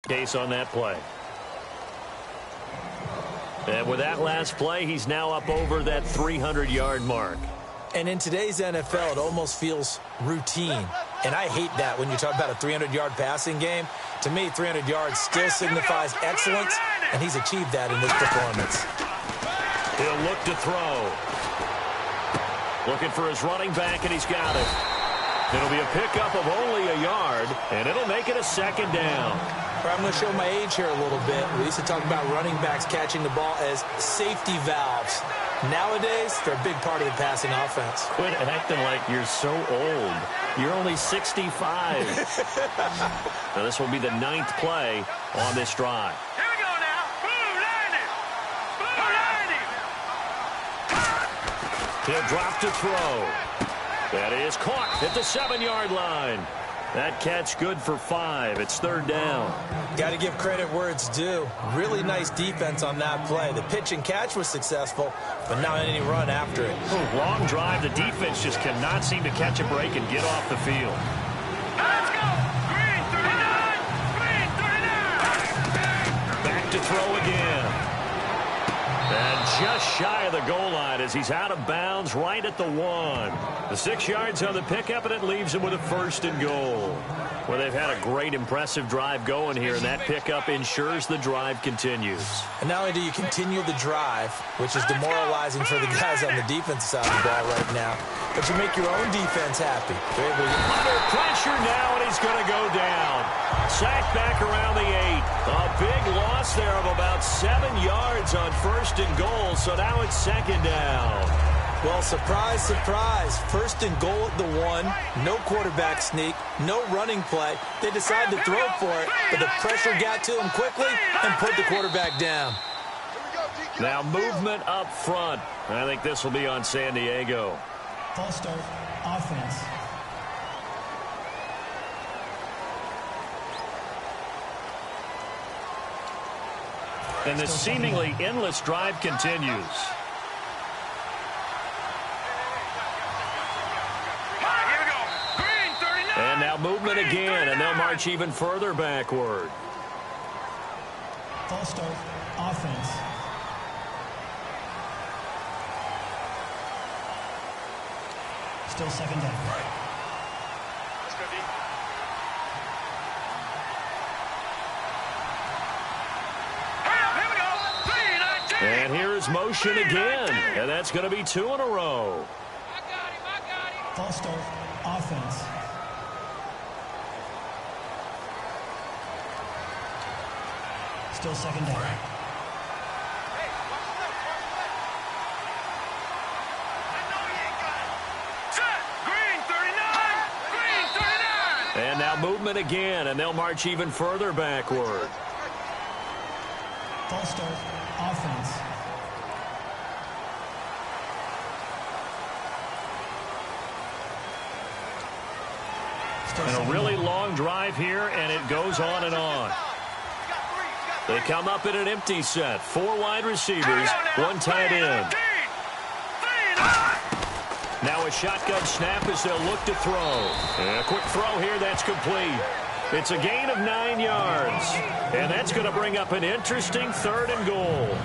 Case on that play. And with that last play, he's now up over that 300-yard mark. And in today's NFL, it almost feels routine. And I hate that when you talk about a 300-yard passing game. To me, 300 yards still signifies excellence, and he's achieved that in this performance. He'll look to throw. Looking for his running back, and he's got it. It'll be a pickup of only a yard, and it'll make it a second down. I'm going to show my age here a little bit. We used to talk about running backs catching the ball as safety valves. Nowadays, they're a big part of the passing offense. Quit acting like you're so old. You're only 65. Now, this will be the 9th play on this drive. Here we go now. Boom, landing. Boom, landing. He'll drop to throw. That is caught at the 7-yard line. That catch good for 5. It's 3rd down. Got to give credit where it's due. Really nice defense on that play. The pitch and catch was successful, but not any run after it. Long drive. The defense just cannot seem to catch a break and get off the field. Let's go. Green 39. Green 39. Back to throw again. And just shy of the goal line as he's out of bounds right at the 1. The 6 yards on the pickup, and it leaves him with a 1st and goal. Well, they've had a great, impressive drive going here, and that pickup ensures the drive continues. And not only do you continue the drive, which is demoralizing for the guys on the defensive side of the ball right now, but you make your own defense happy. They're able to get under pressure now, and he's going to go down. Sacked back around the 8. A big loss there of about 7 yards on 1st and goal, so now it's 2nd down. Well, surprise, surprise. 1st and goal at the 1. No quarterback sneak. No running play. They decide to throw for it, but the pressure got to him quickly and put the quarterback down. Now movement up front. I think this will be on San Diego. False start, offense. And this seemingly endless drive continues. And now movement again, and they'll march even further backward. False start, offense. Still 2nd down. And here is motion again, and that's going to be 2 in a row. False start, offense. Still 2nd down. Green 39. Green 39. And now movement again, and they'll march even further backward. False start, offense. And a really long drive here, and it goes on and on. They come up in an empty set. 4 wide receivers, 1 tight end. Now a shotgun snap as they'll look to throw. And a quick throw here, that's complete. It's a gain of 9 yards. And that's going to bring up an interesting 3rd and goal.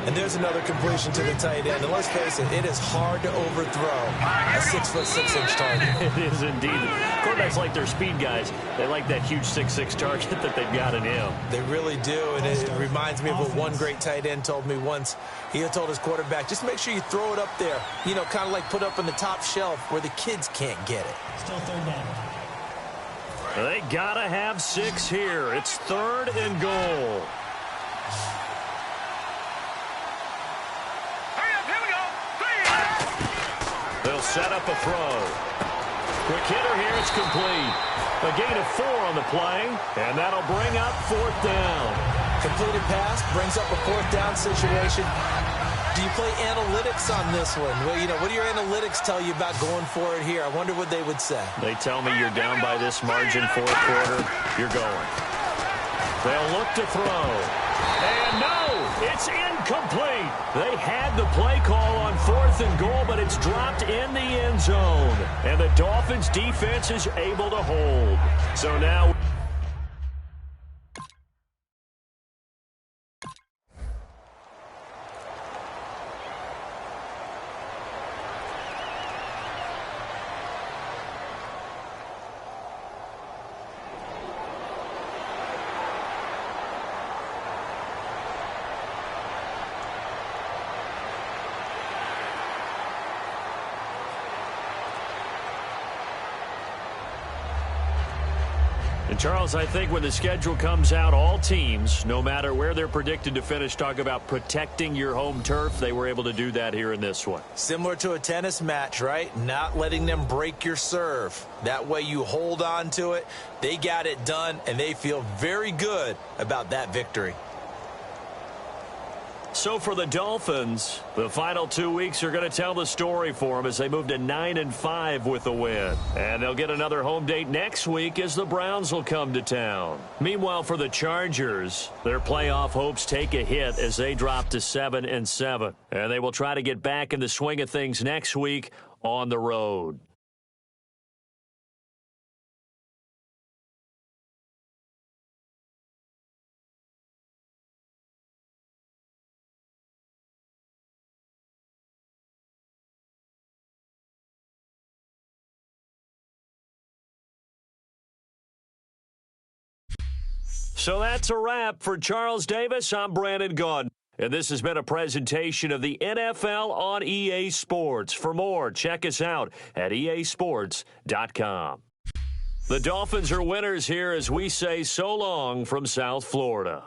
And there's another completion to the tight end. And let's face it, it is hard to overthrow a 6'6" target. It is indeed. Quarterbacks like their speed guys. They like that huge 6'6" target that they've got in him. They really do, and it reminds me of what one great tight end told me once. He had told his quarterback, just make sure you throw it up there. You know, kind of like put up on the top shelf where the kids can't get it. Still 3rd down. They got to have 6 here. It's 3rd and goal. They'll set up a throw. Quick hitter here. It's complete. A gain of 4 on the play, and that'll bring up 4th down. Completed pass brings up a 4th down situation. Do you play analytics on this one? Well, you know, what do your analytics tell you about going for it here? I wonder what they would say. They tell me you're down by this margin, 4th quarter. You're going. They'll look to throw. And no, it's incomplete. They had the play call on 4th and goal, but it's dropped in the end zone. And the Dolphins defense is able to hold. So now And Charles, I think when the schedule comes out, all teams, no matter where they're predicted to finish, talk about protecting your home turf. They were able to do that here in this one. Similar to a tennis match, right? Not letting them break your serve. That way you hold on to it. They got it done, and they feel very good about that victory. So for the Dolphins, the final 2 weeks are going to tell the story for them as they move to 9-5 with a win. And they'll get another home date next week as the Browns will come to town. Meanwhile, for the Chargers, their playoff hopes take a hit as they drop to 7-7. And they will try to get back in the swing of things next week on the road. So that's a wrap. For Charles Davis, I'm Brandon Gaudin. And this has been a presentation of the NFL on EA Sports. For more, check us out at easports.com. The Dolphins are winners here as we say so long from South Florida.